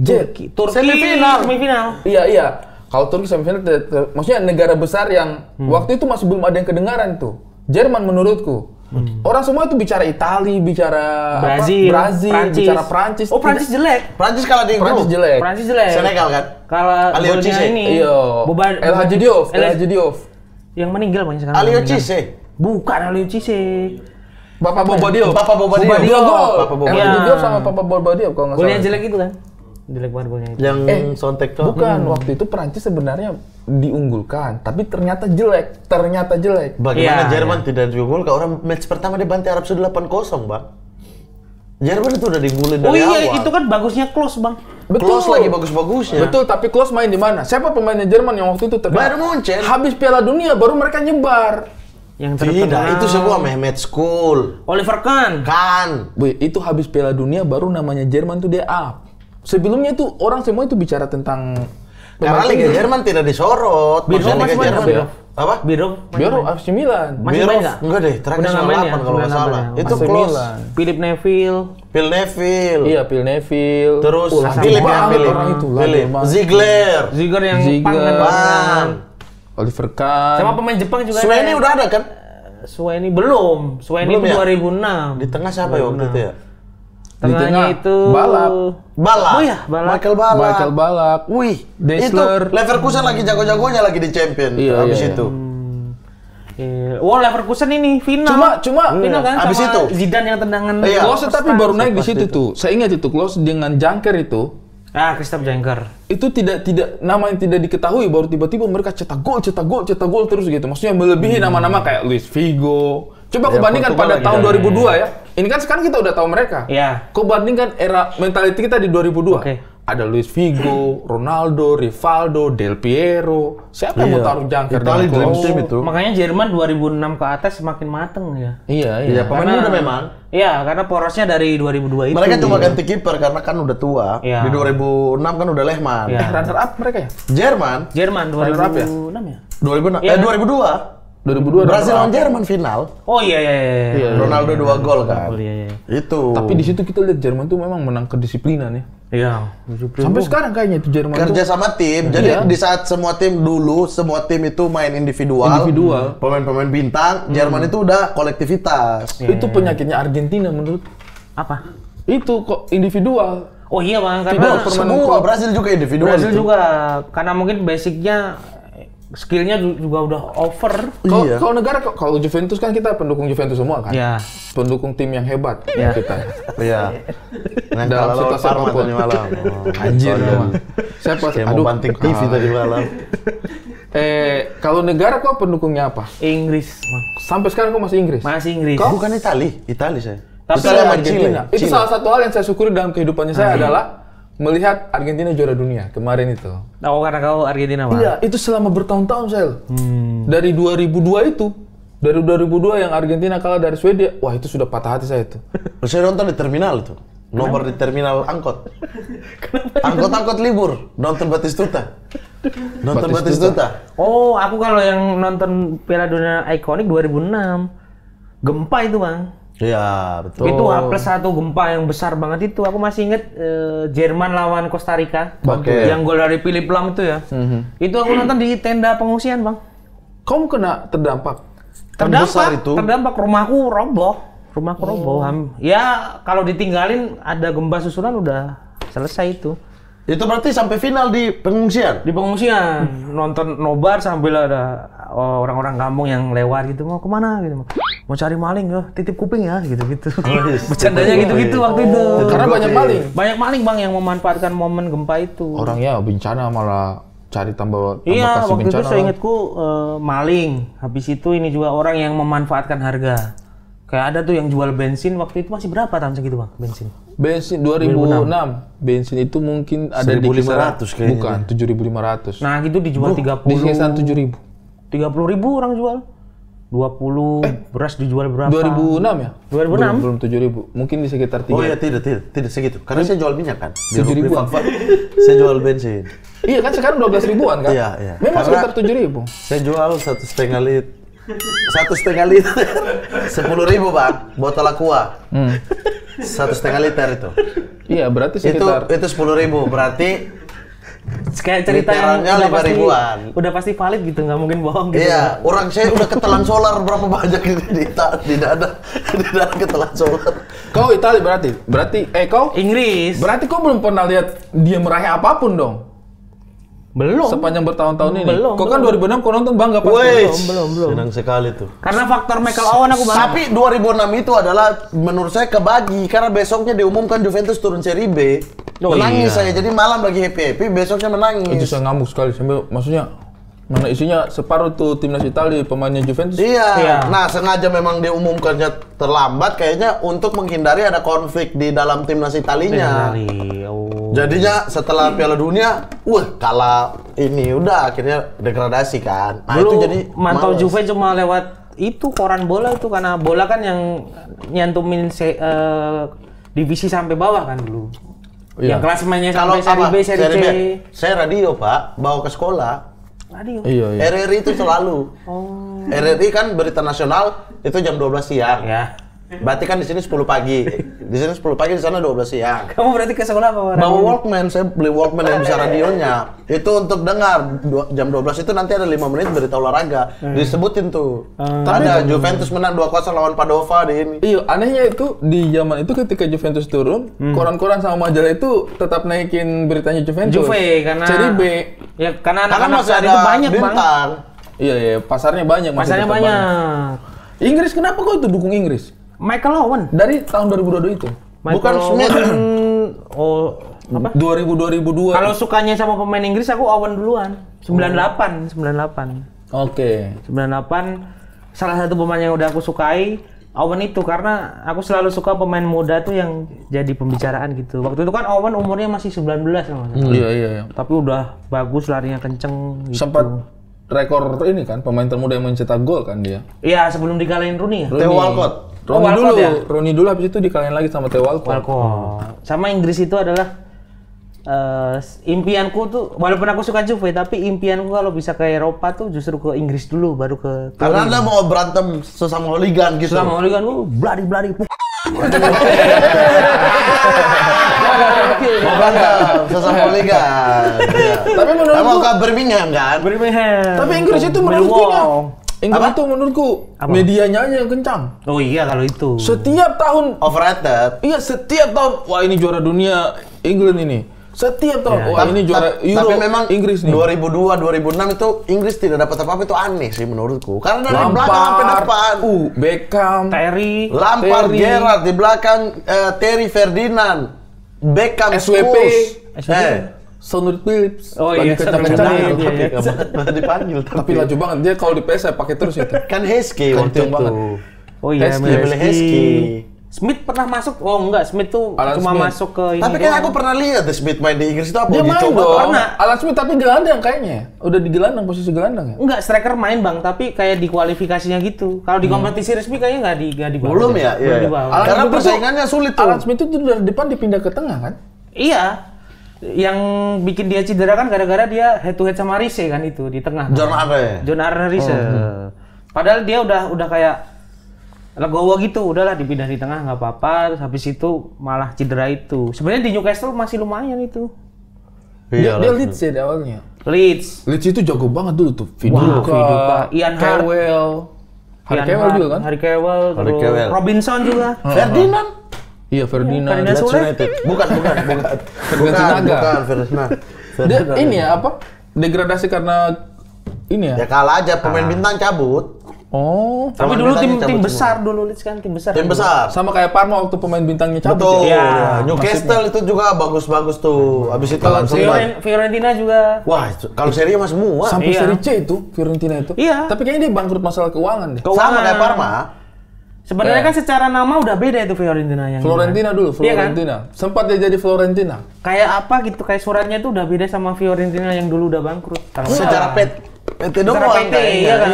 S2: Turki
S1: Semifinal.
S3: Iya. Kalau Turki semifinal, maksudnya negara besar yang waktu itu masih belum ada yang kedengaran tuh. Jerman menurutku. Orang semua itu bicara Italia, bicara
S2: Brazil,
S3: Brazil, bicara Prancis.
S2: Oh, Prancis jelek.
S1: Prancis kalah di
S3: Prancis
S1: grup.
S3: jelek.
S2: Prancis jelek.
S1: Senegal kan?
S2: Kalau
S1: Aliou
S2: golnya
S1: Cisse.
S2: ini.
S3: Iya. El Hadji Diouf. Yang
S2: meninggal banyak sekarang.
S1: Aliou
S2: meninggal.
S1: Cisse.
S2: Bukan Aliou Cisse.
S3: Bapak Boba Diop.
S1: Papa Boba Diop.
S3: Dua gol.
S1: Papa Boba
S3: El
S2: Diop.
S3: Hadji Diouf sama Papa Boba Diop kalau nggak salah.
S2: Golnya jelek itu kan? Jelek banget golnya itu.
S1: Yang sontek tuh.
S3: Bukan, waktu itu Prancis sebenarnya diunggulkan, tapi ternyata jelek.
S1: Bagaimana
S2: Iya,
S1: Jerman tidak diunggul ke orang match pertama dia bantai Arab Saudi 8-0, Bang. Jerman itu udah diunggulin
S2: Oh
S1: dari awal.
S2: iya, itu kan bagusnya close, Bang.
S1: Klose lagi bagus-bagusnya.
S3: Betul, tapi Klose main di mana? Siapa pemainnya Jerman yang waktu itu terkenal?
S1: Bayern Munchen.
S3: Habis Piala Dunia baru mereka nyebar.
S2: Yang
S1: Tidak,
S2: terkenal.
S1: itu sebuah Mehmet School.
S2: Oliver Kahn.
S1: Kan.
S3: Wih, itu habis Piala Dunia baru namanya Jerman tuh dia up. Sebelumnya tuh orang semua itu bicara tentang
S1: Karena Liga Jerman tidak disorot.
S2: Bierhoff
S1: Maksudnya
S2: masih
S1: Liga
S2: main
S1: Jerman
S2: nggak,
S1: ya.
S2: Bierhoff?
S1: Apa?
S2: Bierhoff.
S3: Biar AC Milan.
S2: Masih main
S1: Bierhoff?
S2: nggak?
S1: Enggak deh, terakhir
S2: Udah nggak main
S1: 98
S2: ya?
S1: kalau nggak
S2: Udah nggak
S1: salah.
S2: main ya?
S1: Itu
S3: AC
S1: close.
S3: Milan.
S2: Philip Neville.
S1: Phil Neville.
S3: Iya, Phil Neville.
S1: Terus
S3: lama
S1: Philip
S3: banget
S1: yang Philip.
S3: orang itu. lama
S1: Philip.
S3: banget.
S1: Ziegler.
S2: Ziegler yang
S3: Ziegler.
S2: pangan.
S3: Oliver Kahn.
S2: Sama pemain Jepang juga
S1: Sueni udah ada kan?
S2: Sueni belum. Sueni
S1: Belum
S2: itu
S1: ya?
S2: 2006.
S1: Di tengah siapa ya waktu itu ya?
S3: Di
S2: Tengahnya
S3: tengah,
S2: itu
S3: Balak.
S1: Balak.
S2: Oh iya, Balak.
S1: Michael Balak.
S3: Michael Balak.
S1: Wih,
S3: Daisler.
S1: itu Leverkusen lagi jago-jagonya lagi di champion.
S3: Iya,
S1: habis
S3: iya,
S1: itu.
S2: Iya. Wah, Leverkusen ini final.
S3: Cuma
S2: final kan
S1: Abis
S2: sama
S1: itu.
S2: Zidane yang tendangan.
S1: Iya.
S3: Klose tapi baru naik di situ tuh. Saya ingat itu Klose dengan Janker itu.
S2: Ah, Christoph Janker.
S3: Itu tidak nama yang tidak diketahui baru tiba-tiba mereka cetak gol terus gitu. Maksudnya melebihi nama-nama kayak Luis Figo. Coba kau
S1: Ya,
S3: bandingkan
S1: Portugal
S3: pada
S1: lagi
S3: tahun
S1: dah.
S3: 2002 ya. Ini kan sekarang kita udah tahu mereka.
S2: Iya.
S3: Kau bandingkan era mentality kita di 2002.
S2: Oke.
S3: ada Luis Figo, Ronaldo, Rivaldo, Del Piero. Siapa yang mau taruh jangkar
S1: Itali
S3: dengan
S1: Dream
S3: klub?
S1: Team itu.
S2: Makanya Jerman 2006 ke atas semakin mateng ya.
S3: Iya, iya.
S1: Iya, pemain muda memang.
S2: Iya, karena porosnya dari 2002 itu.
S1: Mereka cuma ganti kiper karena kan udah tua.
S2: Iya.
S1: Di 2006 kan udah Lehmann.
S2: Iya.
S3: Runner up mereka ya?
S1: Jerman
S2: Jerman
S3: Runner up ya?
S2: 2006 ya?
S1: 2006
S2: Iya.
S1: 2002.
S3: 2002
S1: Brasil
S3: runner
S1: lawan
S3: up.
S1: Jerman final.
S2: Oh iya iya iya.
S3: Iya.
S1: Ronaldo 2 gol kan.
S2: Oh, iya iya.
S1: Itu.
S3: Tapi di situ kita lihat Jerman tuh memang menang kedisiplinan ya.
S2: Iya.
S3: Sampai sekarang kayaknya itu Jerman
S1: kerja
S3: tuh
S1: sama tim. Jadi
S3: Iya.
S1: di saat semua tim itu main individual. Pemain-pemain bintang, Jerman itu udah kolektivitas.
S3: itu penyakitnya Argentina menurut.
S2: Apa?
S3: Itu kok individual.
S2: Oh iya bang,
S3: Tidak
S2: karena
S3: permainan
S1: Semua
S3: klub.
S1: Brasil juga individual.
S2: Brasil
S1: itu.
S2: juga karena mungkin basicnya skillnya juga udah over.
S1: Iya.
S3: Kalau negara kalau Juventus kan kita pendukung Juventus semua kan.
S2: Ya.
S3: Pendukung tim yang hebat
S2: Iya.
S3: kita.
S1: Iya. Yang
S3: Dalam
S1: kalah lawan
S3: situasi
S1: Parma
S3: apapun.
S1: tadi malam. Oh,
S3: Anjir
S1: soalnya.
S3: memang. Saya pas
S1: Kayak mau banting TV tadi malam.
S3: Kalau negara kok pendukungnya apa?
S2: Inggris, Bang.
S3: Sampai sekarang kok masih Inggris?
S2: Masih Inggris.
S1: Bukan Itali saya.
S2: Tapi
S1: Italia sama
S3: Argentina.
S1: Chile.
S3: Itu
S1: Chile.
S3: salah satu hal yang saya syukuri dalam kehidupannya saya adalah melihat Argentina juara dunia kemarin itu.
S2: Oh karena kau Argentina bang.
S3: Iya, itu selama bertahun-tahun Sel. Dari 2002 itu, dari 2002 yang Argentina kalah dari Swedia, wah itu sudah patah hati saya itu.
S1: Saya nonton di terminal itu. Nomor di terminal angkot. Angkot-angkot libur. Nonton Batistuta. Nonton Batistuta.
S2: Oh aku kalau yang nonton Piala Dunia ikonik 2006 gempa itu bang.
S1: Iya, betul.
S2: Itu H+1 gempa yang besar banget itu. Aku masih inget Jerman lawan Costa Rica.
S1: Oke.
S2: Yang gol dari Philip Lahm itu ya. Itu aku nonton di tenda pengungsian bang.
S3: Kamu kena terdampak?
S1: Kan besar itu.
S2: Terdampak rumahku roboh. Rumahku roboh. Ya kalau ditinggalin ada gempa susulan udah selesai itu.
S1: Itu berarti sampai final di pengungsian.
S2: Di pengungsian nonton nobar sambil ada orang-orang kampung yang lewat gitu, mau kemana gitu, mau cari maling ya, titip kuping ya gitu-gitu. Bercandanya gitu-gitu waktu itu.
S3: Karena banyak maling.
S2: Banyak maling bang yang memanfaatkan momen gempa itu.
S3: Orangnya bencana malah cari tambah
S2: Iya,
S3: kasih
S2: waktu itu
S3: bencana.
S2: saya ingatku maling. Habis itu ini juga orang yang memanfaatkan harga. Kayak ada tuh yang jual bensin waktu itu masih berapa tahun segitu bang bensin?
S3: Bensin 2006. Bensin itu mungkin ada di
S1: 1.500 kayaknya.
S3: Bukan, 7.500.
S2: Nah gitu dijual 30.
S3: Di kisaran 7.000.
S2: 30.000 orang jual. 20 beras dijual berapa?
S3: 2006 ya?
S2: 2006?
S3: Belum 7.000. Mungkin di sekitar 3.
S1: Oh iya, tidak segitu. Karena saya jual minyak kan. Di
S3: 7.000.
S1: Rukri Fakfak, saya jual bensin.
S3: Iya kan sekarang 12 ribuan kan?
S1: Iya, iya.
S3: Memang
S1: Karena-
S3: sekitar 7.000.
S1: Saya jual 1,5 liter. 1,5 liter. 10.000 bang, botol aqua. 1,5 liter itu.
S3: Iya, berarti sekitar
S1: Itu 10.000. Berarti
S2: Kayak cerita yang
S1: literannya
S2: udah pasti,
S1: 5.000-an.
S2: udah pasti valid gitu, nggak mungkin bohong gitu.
S1: Iya, orang saya udah ketelan solar berapa banyak ini di dada ketelan solar.
S3: Kau Itali berarti? Kau?
S2: Inggris.
S3: Berarti kau belum pernah lihat dia meraih apapun dong?
S2: Belum.
S3: Sepanjang bertahun-tahun ini.
S2: Belum,
S3: Kau kan 2006 kau nonton bangga pasti.
S1: Wih,
S2: belum.
S1: senang sekali tuh.
S2: Karena faktor Michael Owen aku bang.
S1: Tapi 2006 itu adalah menurut saya kebagi karena besoknya diumumkan Juventus turun Serie B.
S2: Oh,
S1: Menangis
S2: iya.
S1: saya, jadi malam lagi happy, besoknya
S3: Itu
S1: menangis.
S3: saya ngamuk sekali. Sambil, maksudnya, mana isinya separuh tuh timnas Italia pemainnya Juventus.
S1: Iya.
S2: Iya.
S1: Nah, sengaja memang diumumkannya terlambat kayaknya untuk menghindari ada konflik di dalam timnas Italinya.
S2: Oh.
S1: Jadinya setelah Piala Dunia, kalah ini udah akhirnya degradasi kan. Nah,
S2: Dulu
S1: itu jadi
S2: mantau
S1: males.
S2: Juve cuma lewat itu koran bola itu, karena bola kan yang nyantumin divisi sampai bawah kan dulu.
S3: Iya.
S2: Yang klasemennya
S1: Kalau
S2: sampai seri
S1: apa?
S2: B, seri C.
S1: Saya radio, Pak, bawa ke sekolah.
S2: Radio.
S3: Iya.
S1: RRI itu selalu. RRI kan berita nasional itu jam 12 siang.
S2: Ya.
S1: Berarti kan di sini 10 pagi. Di sini 10 pagi, di sana 12 siang.
S2: Kamu berarti ke sekolah apa?
S1: Bawa Walkman, saya beli Walkman yang bisa radionya. Itu untuk dengar. Jam 12 itu nanti ada 5 menit berita olahraga. Disebutin tuh. Ada Juventus menang 2-0 lawan Padova di ini.
S3: Iya, anehnya itu di zaman itu ketika Juventus turun, koran-koran sama majalah itu tetap naikin beritanya Juventus.
S2: Juve karena
S3: Seri B.
S2: Ya karena
S1: Karena
S2: anak-anak
S1: masih
S2: saat
S1: ada
S2: itu banyak bang.
S1: bintang.
S3: Iya, pasarnya banyak. masih
S2: Masanya
S3: tetap
S2: banyak.
S3: Inggris, kenapa kau itu dukung Inggris?
S2: Michael Owen.
S3: Dari tahun 2022 itu?
S1: Bukan Smith.
S2: Oh, apa?
S3: 2002.
S2: Kalau sukanya sama pemain Inggris aku Owen duluan. 98.
S3: Oke.
S2: 98. Salah satu pemain yang udah aku sukai Owen itu karena aku selalu suka pemain muda tuh yang jadi pembicaraan gitu. Waktu itu kan Owen umurnya masih 19 loh.
S3: Iya.
S2: Tapi udah bagus, larinya kenceng gitu.
S3: Sempat rekor ini kan pemain termuda yang mencetak gol kan dia.
S2: Iya, sebelum dikalahin Rooney ya.
S1: Theo Walcott.
S3: Rooney dulu habis itu dikalahin lagi sama Theo Walcott.
S2: Sama Inggris itu adalah impianku tuh, walaupun aku suka Juve, tapi impianku kalau bisa ke Eropa tuh justru ke Inggris dulu, baru ke
S1: Karena Anda mau berantem sesama hooligan gitu.
S2: Sesama hooligan, bloody.
S1: Mau berantem sesama hooligan. Iya.
S3: Tapi menurutku
S1: mau ke Birmingham kan?
S3: Tapi Inggris itu menurutku medianya aja yang kencang.
S2: Oh iya kalau itu.
S3: Setiap tahun
S1: Overrated.
S3: Iya, setiap tahun wah ini juara dunia England ini. Setiap tahun wah ini juara Euro.
S1: Tapi memang
S3: Inggris nih.
S1: 2002, 2006 itu Inggris tidak dapat apa-apa, itu aneh sih menurutku. Karena dari belakang sampai depan.
S3: Beckham,
S2: Terry,
S1: Lampard, Gerrard di belakang, Terry Ferdinand, Beckham,
S3: SWP.
S1: Sonur Phillips.
S2: Oh iya,
S1: kencang-kencang tapi enggak dipanggil.
S3: Tapi laju banget dia kalau di PS saya pakai terus itu.
S1: Kan Heskey waktu
S3: Kenceng
S1: itu.
S3: banget.
S2: Oh iya,
S1: Heskey.
S2: Smith pernah masuk? Oh enggak, Smith tuh
S3: Alan
S2: cuma
S3: Smith.
S2: masuk ke ini.
S1: Tapi kan aku pernah lihat Smith main di Inggris itu apa?
S3: Dia main
S1: dicoba
S3: dong.
S2: Pernah.
S3: Alan Smith tapi gelandang kayaknya. Udah di gelandang, posisi gelandang ya?
S2: Enggak, striker main Bang, tapi kayak di kualifikasinya gitu. Kalau di kompetisi resmi kayaknya nggak dibawa.
S1: Belum ya?
S2: Belum
S1: Iya.
S2: dibawa.
S1: Karena
S3: Smith
S1: persaingannya sulit tuh.
S3: Alan Smith itu dari depan dipindah ke tengah kan?
S2: Iya. Yang bikin dia cedera kan gara-gara dia head to head sama Rice kan itu di tengah.
S1: John Arne.
S2: John Arne Rice. Padahal dia udah kayak legowo gitu, udahlah dipindah di tengah nggak apa-apa. Terus habis itu malah cedera itu. Sebenarnya di Newcastle masih lumayan itu.
S3: Dia Leeds ya di awalnya.
S2: Leeds
S3: Leeds itu jago banget dulu tuh.
S2: Viduka,
S3: Viduka,
S2: Ian Hart.
S3: Harry Kewell juga kan?
S2: Harry Kewell, terus
S1: Kewell.
S2: Robinson juga.
S1: Ferdinand.
S3: Iya, Ferdinand.
S2: Ferdinand Sule.
S1: Bukan. Ferdinand.
S3: Dia ini ya apa? Degradasi karena ini ya?
S1: Ya kalah aja pemain bintang cabut.
S3: Oh.
S2: Tapi
S1: Pemain
S2: dulu
S1: bintangnya
S2: tim
S1: cabut
S2: besar dulu Leeds kan tim besar.
S1: Tim besar.
S3: Sama kayak Parma waktu pemain bintangnya cabut.
S1: Betul.
S2: ya?
S3: Ya.
S1: Newcastle itu juga bagus-bagus tuh. Habis itu langsung
S2: Fiorentina juga.
S1: wah, kalau Serie A mah semua.
S3: Sampai
S2: Iya.
S3: seri C itu Fiorentina itu.
S2: Iya.
S3: Tapi kayaknya dia bangkrut masalah keuangan deh.
S1: Sama kayak Parma.
S2: Sebenarnya kan secara nama udah beda itu Fiorentina yang
S3: Florentina dulu,
S2: Iya kan?
S3: Florentina. Sempat dia jadi Florentina.
S2: Kayak apa gitu, kayak suratnya tuh udah beda sama Fiorentina yang dulu udah bangkrut. Kalau
S1: Secara PT doang
S2: Secara PT,
S1: kayaknya,
S2: iya kan?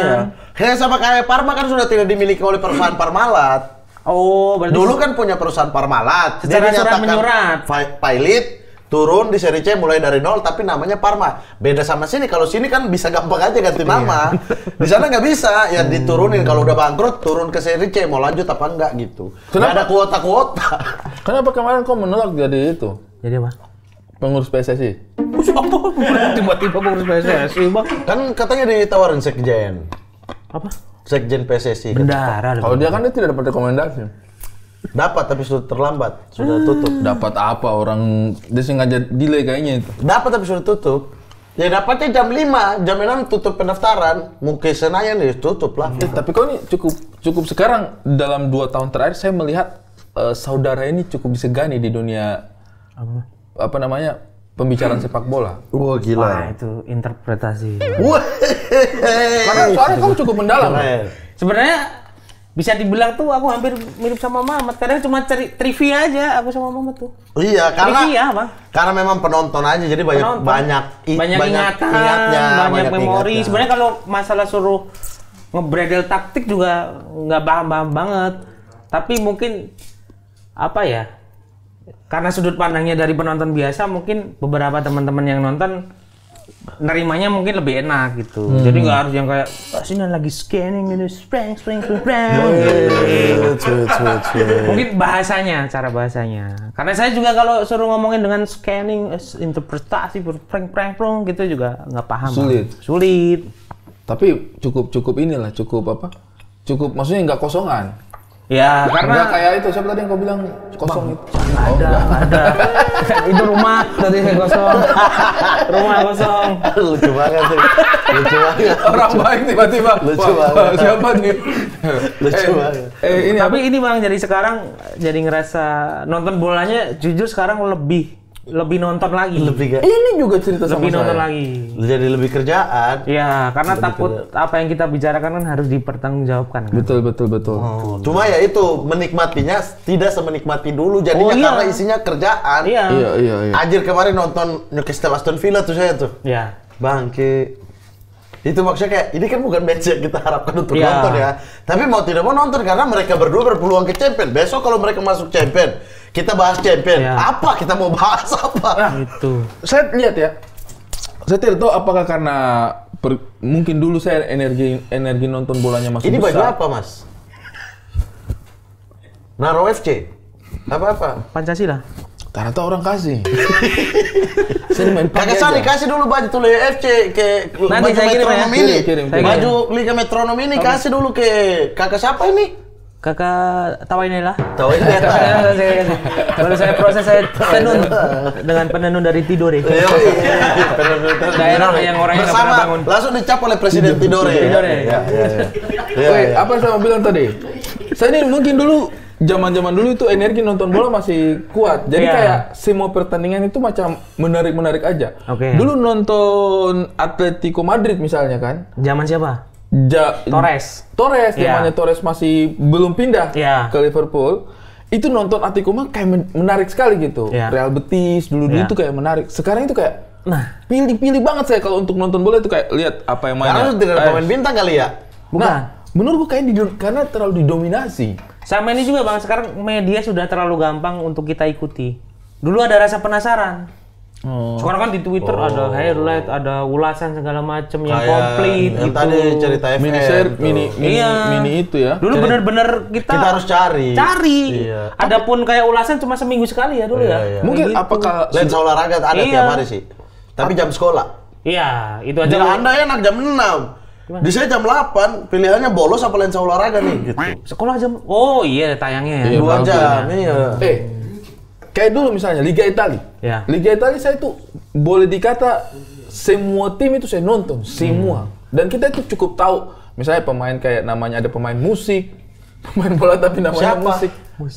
S1: Kayak sama kayak Parma kan sudah tidak dimiliki oleh perusahaan Parmalat.
S2: Oh, berarti
S1: Dulu kan punya perusahaan Parmalat.
S2: Secara surat menyurat.
S1: Pilot turun di seri C mulai dari nol tapi namanya Parma. Beda sama sini, kalau sini kan bisa gampang aja ganti nama. Di sana nggak bisa, ya diturunin kalau udah bangkrut turun ke seri C mau lanjut apa enggak gitu. Nggak ada kuota-kuota.
S3: Kenapa kemarin kau menolak jadi itu?
S2: jadi apa?
S3: Pengurus PSSI.
S2: Tiba-tiba pengurus PSSI, Bang.
S1: Kan katanya ditawarin sekjen.
S2: Apa?
S1: Sekjen PSSI.
S2: Bendara.
S3: Kalau dia kan dia tidak dapat rekomendasi.
S1: Dapat tapi sudah terlambat, sudah tutup.
S3: Dapat apa orang dia sengaja delay kayaknya itu.
S1: Dapat tapi sudah tutup. Ya dapatnya jam 5, jam 6 tutup pendaftaran. Mungkin Senayan ya tutup lah.
S3: Tapi kok ini cukup sekarang dalam 2 tahun terakhir saya melihat saudara ini cukup disegani di dunia apa namanya pembicaraan sepak bola.
S1: Wah
S2: Wah,
S1: gila.
S2: itu interpretasi.
S1: Wah.
S3: Karena soalnya kamu cukup mendalam.
S1: Keren.
S2: Sebenarnya bisa dibilang tuh aku hampir mirip sama Mamat. Kadang cuma trivia aja aku sama Mamat tuh.
S1: Iya,
S2: Trivia, Bang.
S1: karena memang penonton aja jadi banyak
S2: Banyak ingatan,
S1: ingatnya,
S2: banyak memori.
S1: ingatnya.
S2: Sebenarnya kalau masalah suruh ngebredel taktik juga nggak paham banget. Tapi mungkin apa ya? Karena sudut pandangnya dari penonton biasa, mungkin beberapa teman-teman yang nonton nerimanya mungkin lebih enak gitu. Jadi nggak harus yang kayak sini lagi scanning ini sprang. Mungkin bahasanya, cara bahasanya. Karena saya juga kalau suruh ngomongin dengan scanning, interpretasi, prank gitu juga nggak paham. Sulit.
S3: Tapi cukup inilah, cukup maksudnya nggak kosongan.
S2: Ya, karena
S3: Nggak kayak itu, siapa tadi yang kau bilang kosong itu?
S2: ada. Itu rumah tadi kosong. Rumah kosong.
S1: Lucu banget sih. Lucu banget.
S3: Orang baik tiba-tiba.
S1: Lucu
S3: Wah,
S1: banget.
S3: siapa nih?
S1: Lucu banget.
S3: Ini
S2: Tapi ini Bang, jadi sekarang jadi ngerasa nonton bolanya jujur sekarang lebih lebih nonton lagi.
S1: Lebih
S3: Ini juga cerita sama
S2: Lebih
S3: saya.
S2: nonton lagi.
S1: jadi lebih kerjaan.
S2: Ya, karena takut apa yang kita bicarakan kan harus dipertanggungjawabkan kan.
S3: Betul.
S1: Oh, cuma ya itu menikmatinya tidak semenikmati dulu jadinya
S2: Oh, iya.
S1: karena isinya kerjaan.
S2: Iya.
S3: Iya.
S1: Anjir kemarin nonton Newcastle Aston Villa tuh saya tuh.
S2: Ya.
S1: Bangke. Itu maksudnya kayak ini kan bukan match yang kita harapkan untuk
S2: Iya.
S1: nonton ya. Tapi mau tidak mau nonton karena mereka berdua berpeluang ke champion. Besok kalau mereka masuk champion, kita bahas champion.
S2: Iya.
S1: Apa kita mau bahas apa?
S2: Itu.
S3: Saya lihat ya. Saya tidak tahu apakah karena mungkin dulu saya energi nonton bolanya masih
S1: Ini baju
S3: besar.
S1: apa, Mas? Naro FC. Apa-apa?
S2: Pancasila.
S3: Ternyata orang kasih. Saya main
S1: Kakak
S3: pakai
S1: Sani
S3: aja.
S1: kasih dulu baju tuh Liga FC ke baju
S2: Nanti saya kirim ya.
S1: metronom ini.
S3: Kirim.
S1: Baju Liga Metronom ini kasih dulu ke kakak siapa ini?
S2: Kakak tawain lah.
S1: Tahu ini ya.
S2: Baru saya proses saya tenun dengan penenun dari Tidore. Daerah yang orangnya nggak
S1: bersama
S2: pernah bangun.
S1: langsung dicap oleh Presiden Tidore.
S2: Tidore.
S1: Ya.
S3: Woi, apa yang saya mau bilang tadi? Saya ini mungkin dulu zaman dulu itu energi nonton bola masih kuat. Jadi
S2: Iya.
S3: kayak semua pertandingan itu macam menarik aja.
S2: Oke.
S3: Dulu nonton Atletico Madrid misalnya kan.
S2: Zaman siapa? Torres. Iya.
S3: Zamannya Torres masih belum pindah
S2: Iya.
S3: ke Liverpool. Itu nonton Atletico mah kayak menarik sekali gitu.
S2: Iya.
S3: Real Betis dulu
S2: Iya.
S3: itu kayak menarik. Sekarang itu kayak
S2: Nah,
S3: pilih banget saya kalau untuk nonton bola itu kayak lihat apa yang
S1: Karena
S3: mainnya.
S1: itu tidak ada pemain bintang kali ya.
S2: bukan.
S3: Nah, menurutku kayak karena terlalu didominasi.
S2: Sama ini juga Bang, sekarang media sudah terlalu gampang untuk kita ikuti. Dulu ada rasa penasaran. Sekarang kan di Twitter ada highlight, ada ulasan segala macam yang
S1: Kayak
S2: komplit
S1: yang
S2: gitu.
S1: tadi cerita FM.
S3: Mini share,
S1: tuh.
S2: Iya.
S3: mini itu ya.
S2: Dulu bener-bener kita
S1: Kita harus cari.
S2: Iya. Adapun kayak ulasan cuma seminggu sekali ya dulu
S1: Iya,
S2: ya.
S1: iya.
S3: Mungkin
S2: Kayak gitu.
S3: apakah
S1: Lensa olahraga ada
S2: Iya.
S1: tiap hari sih. Tapi jam sekolah.
S2: Iya, itu aja.
S1: Jangan Anda enak jam 6. Di saya jam 8, pilihannya bolos apa lensa olahraga nih gitu.
S2: Sekolah jam. Oh iya, tayangnya ya.
S3: Iya,
S1: 2
S3: bagus
S1: jam, iya.
S3: kayak dulu misalnya Liga Italia.
S2: Ya.
S3: Liga Italia saya tuh boleh dikata semua tim itu saya nonton semua. Dan kita itu cukup tahu misalnya pemain kayak namanya ada pemain musik, pemain bola tapi namanya
S1: Siapa?
S3: musik.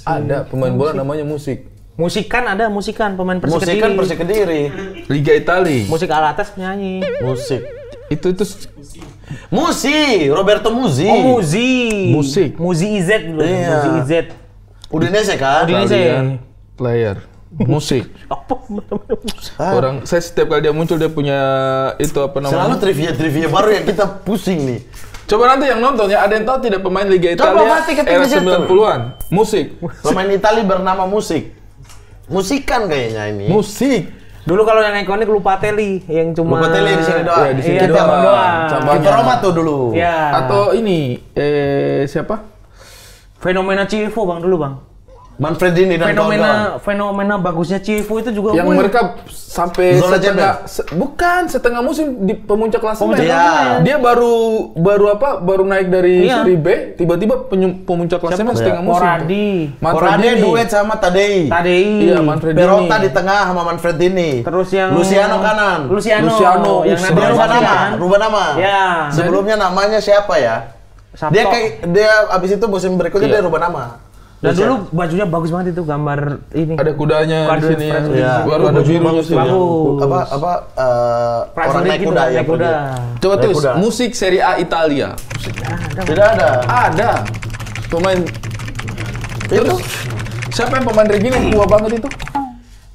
S3: Ada pemain bola namanya musik.
S2: Musikan ada, musikan pemain Persik
S1: Musik kan
S2: Kediri.
S1: Persik Kediri.
S3: Liga Italia.
S2: Musik Alatas penyanyi.
S1: Musik.
S3: Itu
S1: Musi, Roberto Muzi.
S2: Oh, Muzi.
S3: Musik.
S2: Muzi IZ dulu.
S1: Iya.
S2: Muzi IZ.
S1: Udinese kan?
S2: Udinese.
S3: kalian player musik.
S2: Apa namanya musik?
S3: Orang saya setiap kali dia muncul dia punya itu apa
S1: Selalu
S3: namanya?
S1: trivia baru yang kita pusing nih.
S3: Coba nanti yang nonton ya, ada yang tahu tidak pemain Liga
S1: Coba
S3: Italia
S1: mati ketik
S3: era
S1: di situ.
S3: 90-an? Musik.
S1: Pemain Itali bernama Musik. Musikan kayaknya ini.
S3: Musik.
S2: Dulu kalau yang ikonik Lupatelli yang cuma
S1: Lupatelli di sini doang.
S3: Ya, di sini
S2: Iya,
S3: doang.
S2: doang.
S3: Contohnya.
S1: Kita Roma tuh dulu.
S2: Ya.
S3: Atau ini siapa?
S2: fenomena Civo Bang dulu Bang.
S1: Manfredini dan kawan-kawan.
S2: Fenomena bagusnya Civo itu juga
S3: Yang
S2: wih.
S3: mereka sampai
S1: Zona
S3: bukan setengah musim di pemuncak klasemen.
S2: Pemuncak
S1: klasemen.
S3: Dia baru naik dari
S2: Iya.
S3: Serie B, tiba-tiba pemuncak klasemen setengah musim.
S2: Koradi.
S1: Korade duet sama Tadei.
S2: Tadei.
S3: Iya, Manfredini.
S1: Perotta di tengah sama Manfredini.
S2: Terus yang
S1: Luciano kanan.
S2: Luciano yang
S3: Dia
S1: Dia rubah
S2: naturalisasi
S1: nama,
S2: kan?
S1: rubah nama.
S2: Ya.
S1: Sebelumnya namanya siapa ya?
S2: Sabto.
S1: Dia abis itu musim berikutnya
S3: Iya.
S1: dia rubah nama.
S2: Dan dulu bajunya bagus banget itu gambar ini.
S3: Ada kudanya
S2: Kode
S3: di sini ya.
S2: French
S1: Iya.
S3: Baru ada birunya sini.
S2: Bagus.
S1: Orang naik kuda ya.
S2: kuda.
S3: Coba
S1: Naik
S3: tulis
S1: kuda.
S3: musik Serie A Italia.
S1: Tidak ada.
S3: Ada pemain.
S1: Itu
S3: Terus siapa yang pemain Regina yang tua banget itu?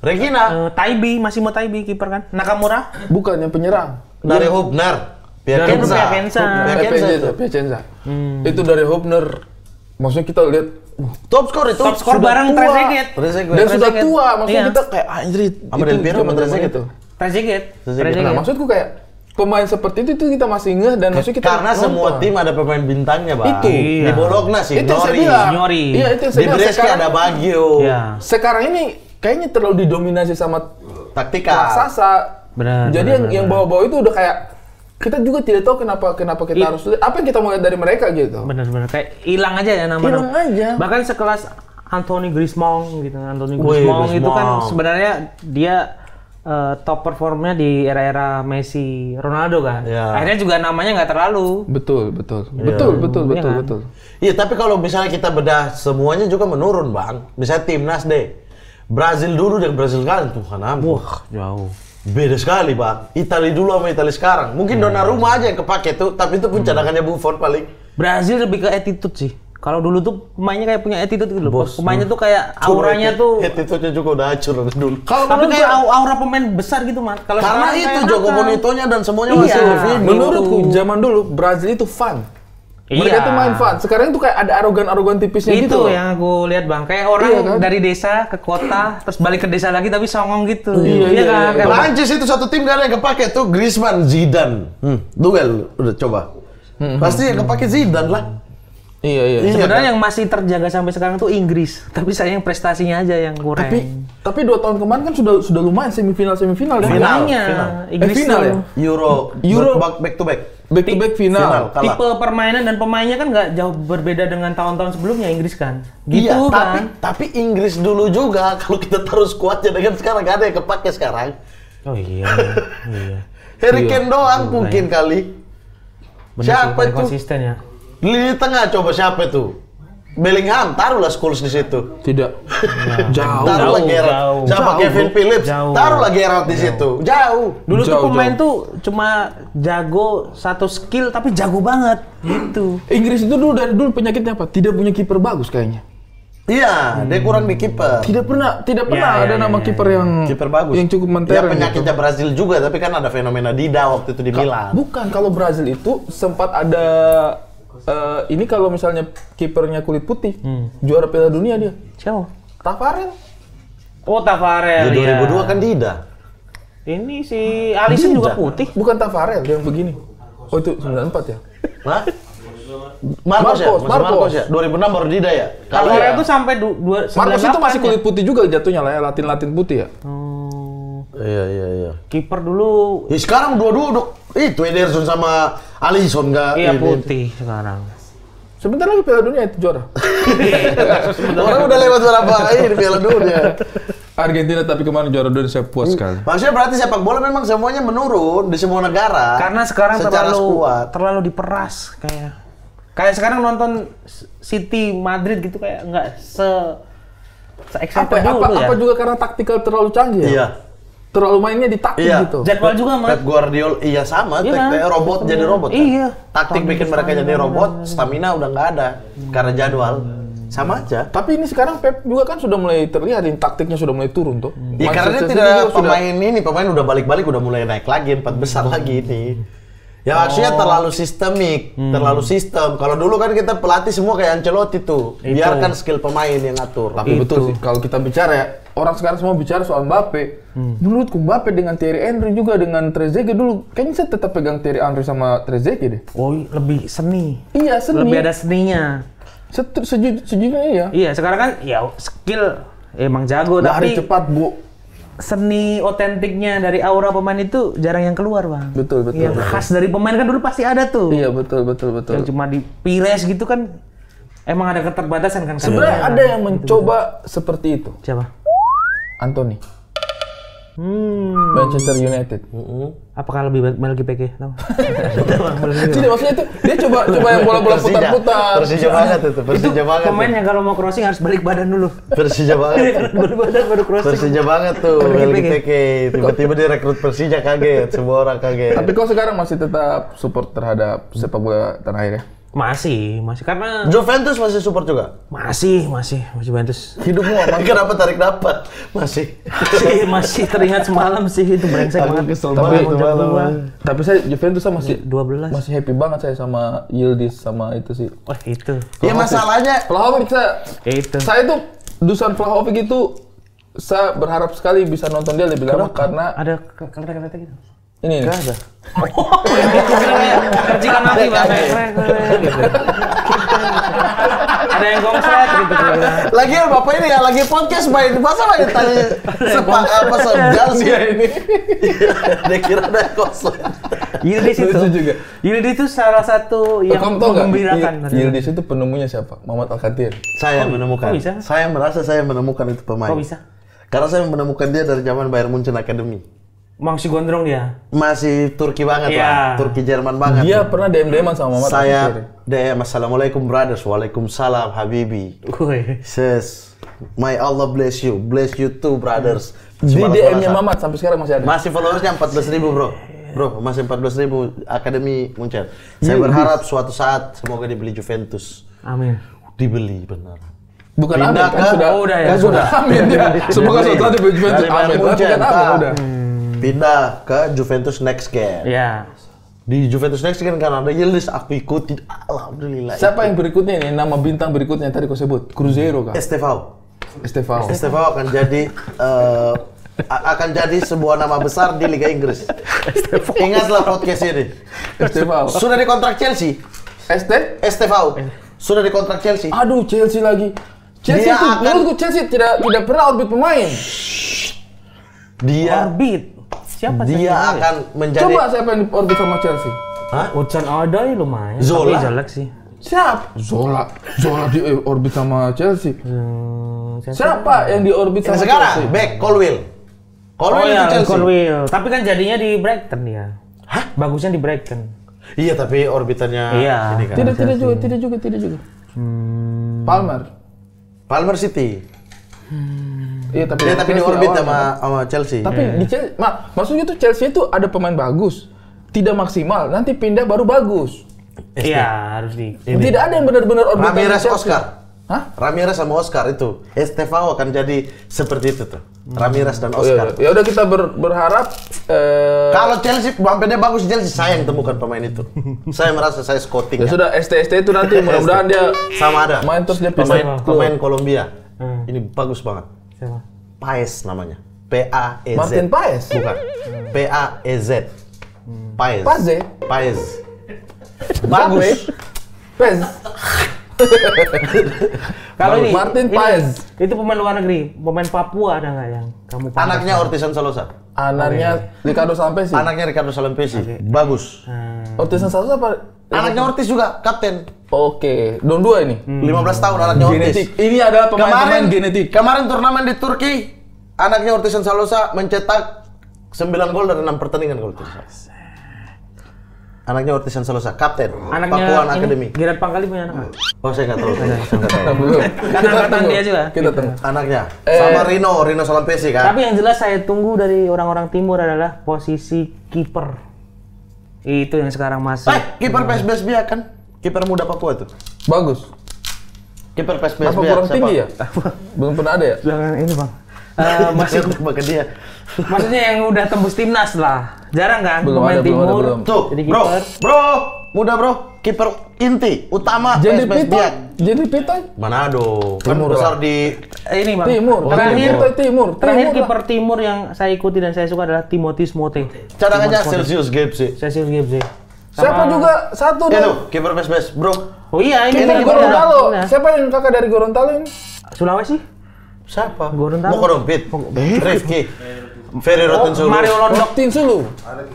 S1: Regina
S2: Taibi, masih mau Taibi kiper kan? Nakamura?
S3: Bukan yang penyerang.
S1: dari Hubner.
S2: Dari
S1: Piacenza.
S2: Piacenza.
S1: Piacenza itu.
S3: Piacenza. Itu dari Hubner. Maksudnya kita lihat
S1: Top skor itu.
S2: Top skor
S3: sudah
S2: bareng
S3: tua.
S2: Trezeguet.
S1: Trezeguet.
S3: dan sudah
S2: Trezeguet.
S3: tua. Maksudnya
S2: Iya.
S3: kita kayak anjir.
S1: Sama Del Piero sama Trezeguet
S3: itu.
S2: Trezeguet.
S1: Trezeguet.
S3: Nah, maksudku kayak pemain seperti itu kita masih ngeh dan maksudnya kita
S1: Karena semua
S3: nonton.
S1: tim ada pemain bintangnya, Bang.
S3: Itu.
S1: Di
S2: Iya.
S1: Bologna sih,
S3: Itu yang saya
S1: Nori.
S3: bilang.
S2: Signori.
S3: Iya, itu yang saya
S1: Di
S3: bilang.
S1: Brescia ada Baggio.
S2: Iya.
S3: Sekarang ini kayaknya terlalu didominasi sama
S1: Taktika.
S3: raksasa.
S2: Benar,
S3: Jadi
S2: benar,
S3: yang bawa-bawa itu udah kayak kita juga tidak tahu kenapa kita harus lihat apa yang kita mau lihat dari mereka gitu.
S2: Benar-benar kayak hilang aja ya namanya.
S3: Hilang aja.
S2: Bahkan sekelas Anthony Griezmann gitu. Anthony
S1: Wih,
S2: Griezmann itu kan
S1: Griezmann.
S2: sebenarnya dia top performnya di era-era Messi, Ronaldo kan.
S1: Iya.
S2: Akhirnya juga namanya nggak terlalu.
S3: Betul.
S2: Iya kan?
S1: Iya, tapi kalau misalnya kita bedah semuanya juga menurun, Bang. Misalnya timnas deh. Brazil dulu dan Brazil sekarang Tuhan ampun.
S2: Wah, jauh.
S1: Beda sekali bang. Italia dulu sama Italia sekarang. Mungkin Donnarumma aja yang kepake tuh, tapi itu pun cadangannya Buffon paling.
S2: Brazil lebih ke attitude sih. Kalau dulu tuh pemainnya kayak punya attitude gitu loh.
S1: Bos.
S2: Pemainnya tuh kayak auranya tuh.
S1: Attitude-nya juga udah hancur dulu.
S2: Tapi kayak aura pemain besar gitu, Mas. Kalau
S1: Karena
S2: sekarang
S1: itu
S2: kayak
S1: Joko
S2: nakal.
S1: Bonitonya dan semuanya
S2: Iya.
S1: masih Vini.
S3: Menurutku zaman dulu Brazil itu fun. Mereka
S2: Iya.
S3: tuh main fun. Sekarang tuh kayak ada arogan tipisnya
S2: Itu
S3: gitu loh.
S2: yang aku lihat bang, kayak orang
S3: Iya, kan?
S2: dari desa ke kota, terus balik ke desa lagi tapi songong gitu.
S3: Iya,
S2: kan?
S3: iya.
S2: Kayak-
S1: Prancis itu satu tim gak ada yang kepake tuh Griezmann, Zidane. Duel udah coba. Pasti yang kepake Zidane lah.
S3: Iya.
S2: Sebenarnya yang masih terjaga sampai sekarang tuh Inggris, tapi sayang prestasinya aja yang kurang.
S3: Tapi 2 tahun kemarin kan sudah lumayan semifinal ya.
S2: Makanya Inggris
S3: final
S2: tuh
S3: ya?
S1: Euro back to back.
S3: Back to back final.
S1: Kalah.
S2: tipe permainan dan pemainnya kan nggak jauh berbeda dengan tahun-tahun sebelumnya Inggris kan. Gitu
S1: Iya,
S2: kan.
S1: tapi Inggris dulu juga kalau kita taruh skuadnya dengan sekarang gak ada yang kepake sekarang.
S2: Oh iya. Iya.
S1: Harry Kane doang mungkin kali.
S2: Bener
S1: Siapa
S2: sih, paling
S1: itu?
S2: konsisten ya.
S1: Lini tengah coba siapa itu? Bellingham, taruhlah Scholes di situ.
S3: Tidak. Jauh.
S1: Taruhlah
S2: jauh,
S1: Gerrard.
S2: jauh.
S1: Sama
S3: Jauh,
S1: Kevin
S3: bro.
S1: Phillips.
S2: Jauh.
S1: Taruhlah Gerrard di situ. Jauh.
S2: Dulu tuh
S3: Jauh,
S2: pemain
S3: jauh.
S2: tuh cuma jago satu skill tapi jago banget gitu.
S3: Inggris itu dulu dari dulu penyakitnya apa? Tidak punya kiper bagus kayaknya.
S1: Iya, dia kurang di kiper.
S3: Tidak pernah
S2: Ya,
S3: ada nama kiper yang
S1: Kiper bagus.
S3: yang cukup
S1: Ya
S3: mentereng.
S1: penyakitnya Brazil juga, tapi kan ada fenomena Dida waktu itu di Milan.
S3: Bukan, kalau Brazil itu sempat ada ini kalau misalnya kipernya kulit putih, juara Piala Dunia dia.
S2: Siapa?
S3: Tafarel.
S2: Oh
S1: Ya
S2: Tafarel.
S1: 2002 kan Dida.
S2: Ini si Alisson juga putih.
S3: Bukan Tafarel yang begini. Oh itu 94 ya?
S1: Hah? Marcos ya? Masih Marcos ya? 2006 baru Dida ya? Kalau
S2: Tafarel
S1: ya.
S2: tuh sampai
S3: Marcos itu masih
S2: 98
S3: kulit putih juga jatuhnya lah ya, Latin putih ya.
S1: Iya.
S2: Kiper dulu
S1: Ya sekarang dua-dua udah itu Ederson sama Alisson nggak
S2: iya
S1: ini.
S2: putih sekarang.
S3: Sebentar lagi Piala Dunia itu juara.
S1: Orang udah lewat berapa ini Piala Dunia.
S3: Argentina tapi kemarin juara dunia saya puas sekali.
S1: Maksudnya berarti sepak bola memang semuanya menurun di semua negara.
S2: Karena sekarang
S1: secara skuad.
S2: terlalu diperas kayak sekarang nonton City Madrid gitu kayak nggak excited dulu ya.
S3: Apa juga karena taktikal terlalu canggih ya?
S1: Iya.
S3: Terlalu mainnya di taktik
S1: Iya.
S3: gitu.
S2: Jadwal juga Mas.
S1: Pep Guardiola iya sama,
S2: Iya, kan?
S1: robot jadi robot. Kan?
S2: Iya.
S1: Taktik bikin mereka jadi robot, stamina udah nggak ada karena jadwal. Sama aja.
S3: Tapi ini sekarang Pep juga kan sudah mulai terlihat, ini taktiknya sudah mulai turun tuh.
S1: Ya karena dia
S3: Manchester City
S1: tidak
S3: juga sudah-
S1: pemain udah balik-balik udah mulai naik lagi 4 besar lagi ini. Ya maksudnya terlalu sistemik, terlalu sistem. Kalau dulu kan kita pelatih semua kayak Ancelotti tuh, biarkan skill pemain yang ngatur.
S3: Tapi betul sih, kalau kita bicara ya, orang sekarang semua bicara soal Mbappe. Menurutku Mbappe dengan Thierry Henry juga dengan Trezeguet dulu, kayaknya saya tetap pegang Thierry Henry sama Trezeguet deh.
S2: Oh, lebih seni.
S3: Iya, seni.
S2: Lebih ada seninya.
S3: Sejujurnya iya.
S2: Iya, sekarang kan ya skill emang jago
S3: Lari
S2: tapi
S3: cepat, Bu.
S2: seni otentiknya dari aura pemain itu jarang yang keluar, Bang.
S3: Betul.
S2: Yang khas dari pemain kan dulu pasti ada tuh.
S3: Iya, betul.
S2: Yang cuma dipires gitu kan emang ada keterbatasan kan.
S3: Sebenarnya ada yang mencoba seperti itu.
S2: Siapa?
S3: Anthony. Manchester United.
S2: Apakah lebih baik Melki PK? Tahu?
S3: Tidak, maksudnya itu dia coba yang bola-bola putar-putar.
S1: Persija banget itu, Persija banget.
S2: Pemain yang kalau mau crossing harus balik badan dulu.
S1: Persija banget.
S2: Balik badan baru crossing.
S1: Persija banget tuh,
S2: Pergi
S1: LGTK. Tiba-tiba dia rekrut Persija kaget, semua orang kaget.
S3: Tapi kau sekarang masih tetap support terhadap sepak bola tanah air ya?
S2: Masih karena
S1: Juventus masih support juga?
S2: masih Juventus.
S3: Hidupmu apa?
S1: Kenapa tarik dapat? Masih.
S2: masih teringat semalam sih itu brengsek
S1: Aku
S2: banget.
S1: kesel
S3: Tapi-
S1: banget tuh malam.
S3: Tapi saya Juventus saya masih
S2: 12.
S3: masih happy banget saya sama Yildiz sama itu sih.
S2: Wah, itu.
S1: Ya masalahnya
S3: Vlahovic
S2: Itu.
S3: saya tuh Dusan Vlahovic itu saya berharap sekali bisa nonton dia lebih lama karena
S2: Ada kereta-kereta gitu.
S3: ini nih.
S1: ada.
S2: Kerjikan mati Bang. Gitu. Ada yang gongset gitu.
S1: Lagi bapak ini ya lagi podcast main masa main tanya apa sejal sih ini. Dia kira ada kosong.
S2: Yildiz itu.
S3: Lucu juga.
S2: Yildiz itu salah satu yang
S3: Kamu tahu nggak?
S2: menggembirakan.
S3: Yildiz itu penemunya siapa? Muhammad Al-Khatir.
S1: Saya menemukan.
S2: kok bisa?
S1: Saya merasa saya menemukan itu pemain.
S2: Kok bisa?
S1: Karena saya menemukan dia dari zaman Bayern Munchen Academy.
S2: Masih gondrong dia.
S1: Masih Turki banget
S2: Iya.
S1: lah, Turki Jerman banget.
S3: Dia pernah DM-an sama Muhammad Al-Khatir.
S1: Saya DM Assalamualaikum brothers, Waalaikumsalam Habibi.
S2: Woi.
S1: Ses, My Allah bless you too brothers.
S3: Di
S1: Semangat
S3: DM-nya
S1: Salasa.
S3: Mamat sampai sekarang masih ada.
S1: Masih followersnya 14.000 bro. Bro, masih 14.000 Akademi Munchen. Saya berharap suatu saat semoga dibeli Juventus.
S2: Amin.
S1: Dibeli benar.
S3: Bukan
S1: Pindah
S3: Amin, kan
S1: ke-
S3: sudah.
S2: Oh, udah ya,
S3: Kan sudah. Amin ya. Semoga suatu saat di Juventus
S1: Dari Bayern
S3: Amin.
S1: Munchen,
S3: Bukan Amin,
S1: tak.
S3: udah.
S1: Pindah ke Juventus next game.
S2: Ya.
S1: Di Juventus next game kan ada Yildiz, aku ikutin. Alhamdulillah.
S3: Siapa yang berikutnya nih? Nama bintang berikutnya yang tadi kau sebut. Cruzeiro kan?
S1: Estevao.
S3: Estevao.
S1: Estevao akan jadi sebuah nama besar di Liga Inggris. Ingatlah podcast ini.
S3: Estevao.
S1: Sudah dikontrak Chelsea. Estevao. Sudah dikontrak Chelsea.
S3: Aduh, Chelsea lagi. Chelsea
S1: Dia
S3: itu
S1: akan-
S3: menurutku Chelsea tidak pernah orbit pemain.
S1: Dia
S2: Orbit. Siapa
S1: dia
S2: saya?
S1: akan menjadi
S3: Coba siapa yang orbit sama Chelsea?
S1: Hah?
S2: Ucan ada ya lumayan.
S1: Zola.
S2: Tapi jelek sih.
S3: Siapa? Zola di orbit sama Chelsea.
S2: Siapa?
S3: Siapa yang di orbit
S1: Yang
S3: sama
S1: sekarang
S3: Chelsea?
S1: back Colwill.
S2: Oh
S1: Colwill itu
S2: ya,
S1: Chelsea.
S2: Colwill. Tapi kan jadinya di Brighton dia. Hah? Bagusnya di Brighton.
S1: Iya, tapi orbitannya
S2: Iya.
S1: ini kan.
S3: Tidak juga.
S1: Palmer City.
S3: Iya, tapi
S1: Dia tapi di
S3: Chelsea
S1: orbit
S3: awalnya.
S1: sama Chelsea.
S3: Tapi di Chelsea, maksudnya tuh Chelsea itu ada pemain bagus, tidak maksimal, nanti pindah baru bagus.
S2: Iya, harus di.
S3: Tidak ada yang benar-benar orbitan
S1: Ramirez
S3: Chelsea.
S1: Oscar.
S3: Hah?
S1: Ramirez sama Oscar itu. Estevao akan jadi seperti itu tuh. Ramirez dan
S3: Oh,
S1: Oscar.
S3: ya udah kita berharap
S1: Kalau Chelsea, sampai dia bagus di Chelsea, saya yang temukan pemain itu. Saya merasa saya scouting.
S3: ya sudah ST itu nanti mudah-mudahan dia
S1: Sama ada.
S3: main terus dia pindah
S1: Pemain Kolombia.
S2: Hmm.
S1: Ini bagus banget.
S2: Siapa?
S1: Paez namanya. P-A-E-Z.
S3: Martin Paez.
S1: Bukan. P-A-E-Z. Paez.
S3: Paze?
S1: Paez. Bagus.
S3: Pez.
S2: Kalau ini
S3: Martin
S2: ini,
S3: Paez.
S2: Itu pemain luar negeri, pemain Papua ada nggak yang kamu pandang?
S1: Anaknya Ortisan Salosa.
S3: Anaknya Ricardo Sampesi.
S1: Anaknya Ricardo Salampesi. Bagus.
S3: Ortisan Salsa apa?
S1: Anaknya Ortiz juga, kapten.
S3: Oke, Don 2 ini.
S1: 15 tahun anaknya Ortiz.
S3: Genetik. Ini adalah pemain-pemain genetik.
S1: Kemarin turnamen di Turki, anaknya Ortiz Salosa mencetak 9 gol dari 6 pertandingan kalau tidak salah. Anaknya Ortiz Salosa, kapten
S2: Anaknya
S1: Pakuan
S2: ini,
S1: Academy.
S2: Gerard Pangkali punya anak nggak?
S1: Oh, saya nggak tahu.
S3: Belum.
S2: Karena angkatan dia juga.
S3: Kita tunggu.
S1: Anaknya sama Rino Salampesi kan.
S2: Tapi yang jelas saya tunggu dari orang-orang timur adalah posisi kiper. Itu yang sekarang masih.
S1: Kiper PSBS Biak kan? Kiper muda Papua itu.
S3: Bagus.
S1: Kiper PSBS
S3: Apa
S1: Biak.
S3: kurang tinggi ya? Belum pernah ada ya?
S2: Jangan ini bang. Masih
S1: Masih ke dia.
S2: maksudnya yang udah tembus timnas lah. Jarang kan
S3: Belum
S2: pemain
S3: ada, belum ada,
S2: timur.
S3: belum.
S1: Tuh,
S2: Jadi
S1: bro,
S2: kiper.
S1: muda bro, kiper inti utama
S3: Jadi
S1: PSBS
S3: Pita.
S1: Biak.
S3: Jadi Pita.
S1: Manado, kan
S3: Timur
S1: besar
S3: lah.
S1: di
S2: Ini bang.
S3: Timur.
S2: Terakhir
S3: Timur.
S2: Terakhir
S3: Timur lah.
S2: kiper timur yang saya ikuti dan saya suka adalah Timothy Smote.
S1: cadangannya Celsius Gapsi.
S2: Celsius Gebze.
S3: Siapa juga satu
S1: Itu
S3: dong?
S1: kiper PSBS, bro.
S2: Oh iya ini
S3: Kiper
S2: kiper
S3: Gorontalo.
S2: Nah.
S3: Siapa yang kakak dari Gorontalo ini?
S2: Sulawesi.
S1: Siapa?
S2: Gorontalo.
S1: Mau Korompit. Rifki. Ferry Rotinsulu.
S2: Mario Londok.
S3: Rotin Sulu.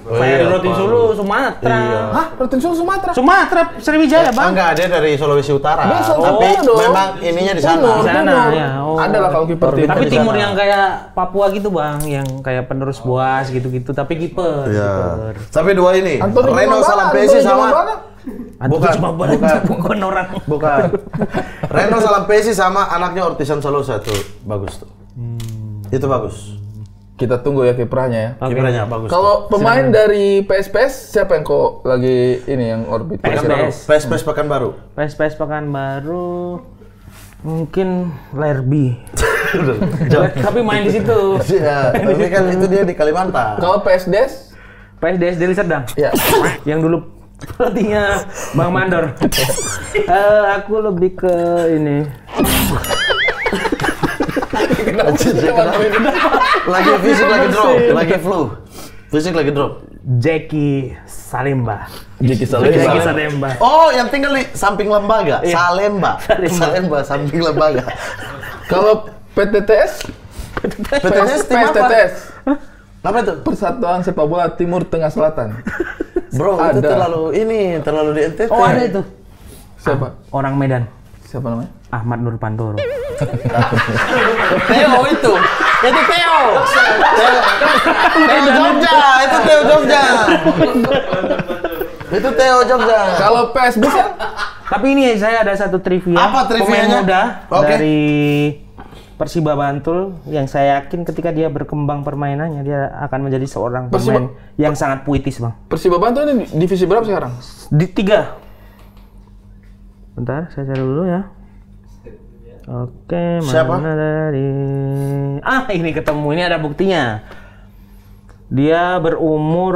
S2: Ferry Rotinsulu Sumatera.
S1: Iya.
S3: Hah? Rotin Sulu Sumatera?
S2: Sumatera Sriwijaya bang.
S1: Enggak, dia dari Sulawesi Utara.
S3: Dia Sulawesi
S1: Tapi
S3: Utara dong.
S1: memang ininya di sana.
S2: Di sana, ya. Oh.
S3: Ada lah kalau kiper timur.
S2: Tapi
S1: di
S2: timur
S1: sana.
S2: yang kayak Papua gitu bang, yang kayak penerus Boas gitu-gitu. Tapi kiper.
S1: Iya.
S2: Kiper.
S1: Tapi dua ini,
S3: Antoni
S1: Reno
S3: Jumabana,
S1: Salampesi
S3: Antoni
S1: sama
S3: Jumabana.
S1: Bukan,
S2: Cuma bukan orang.
S1: bukan. Reno Salampesi sama anaknya Ortisan Salosa tuh bagus tuh. Itu bagus.
S3: Kita tunggu ya kiprahnya ya.
S1: Kipernya bagus.
S3: Kalau pemain dari PSPS siapa yang kok lagi ini yang orbit?
S2: PSPS.
S1: PSPS Pekanbaru.
S2: PSPS Pekanbaru mungkin Lerby. Tapi main di situ.
S1: Ya, tapi kan itu dia di Kalimantan.
S3: Kalau PSDS?
S2: PSD Deli Serdang.
S3: Ya.
S2: Yang dulu pelatihnya Bang Mandor. Aku lebih ke ini.
S1: Lagi fisik lagi drop, lagi flu. Fisik lagi drop.
S2: Jackie Salemba.
S3: Jeki
S2: Jackie Salemba.
S1: Oh, yang tinggal di samping lembaga,
S2: Iya.
S1: Salemba. Salemba samping lembaga.
S3: Kalau PTTS?
S1: PTTS tim apa?
S3: PSTTS.
S1: Apa itu?
S3: Persatuan Sepak Bola Timur Tengah Selatan.
S1: Bro, itu
S3: Ada.
S1: terlalu di NTT.
S2: Oh ada itu.
S3: Siapa?
S2: Orang Medan.
S3: Siapa namanya?
S2: Ahmad Nurpantoro.
S1: Theo itu. Itu Theo. Theo Jogja, itu Theo Jogja. Itu Theo Jogja.
S3: Kalau PS bisa?
S2: Tapi ini saya ada satu trivia.
S1: Apa trivianya?
S2: Pemain muda
S1: Oke.
S2: dari Persiba Bantul yang saya yakin ketika dia berkembang permainannya dia akan menjadi seorang pemain yang sangat puitis, Bang.
S3: Persiba Bantul ini divisi berapa sekarang?
S2: Di 3. Bentar, saya cari dulu ya. Oke,
S1: Siapa?
S2: mana dari... ini ketemu. Ini ada buktinya. Dia berumur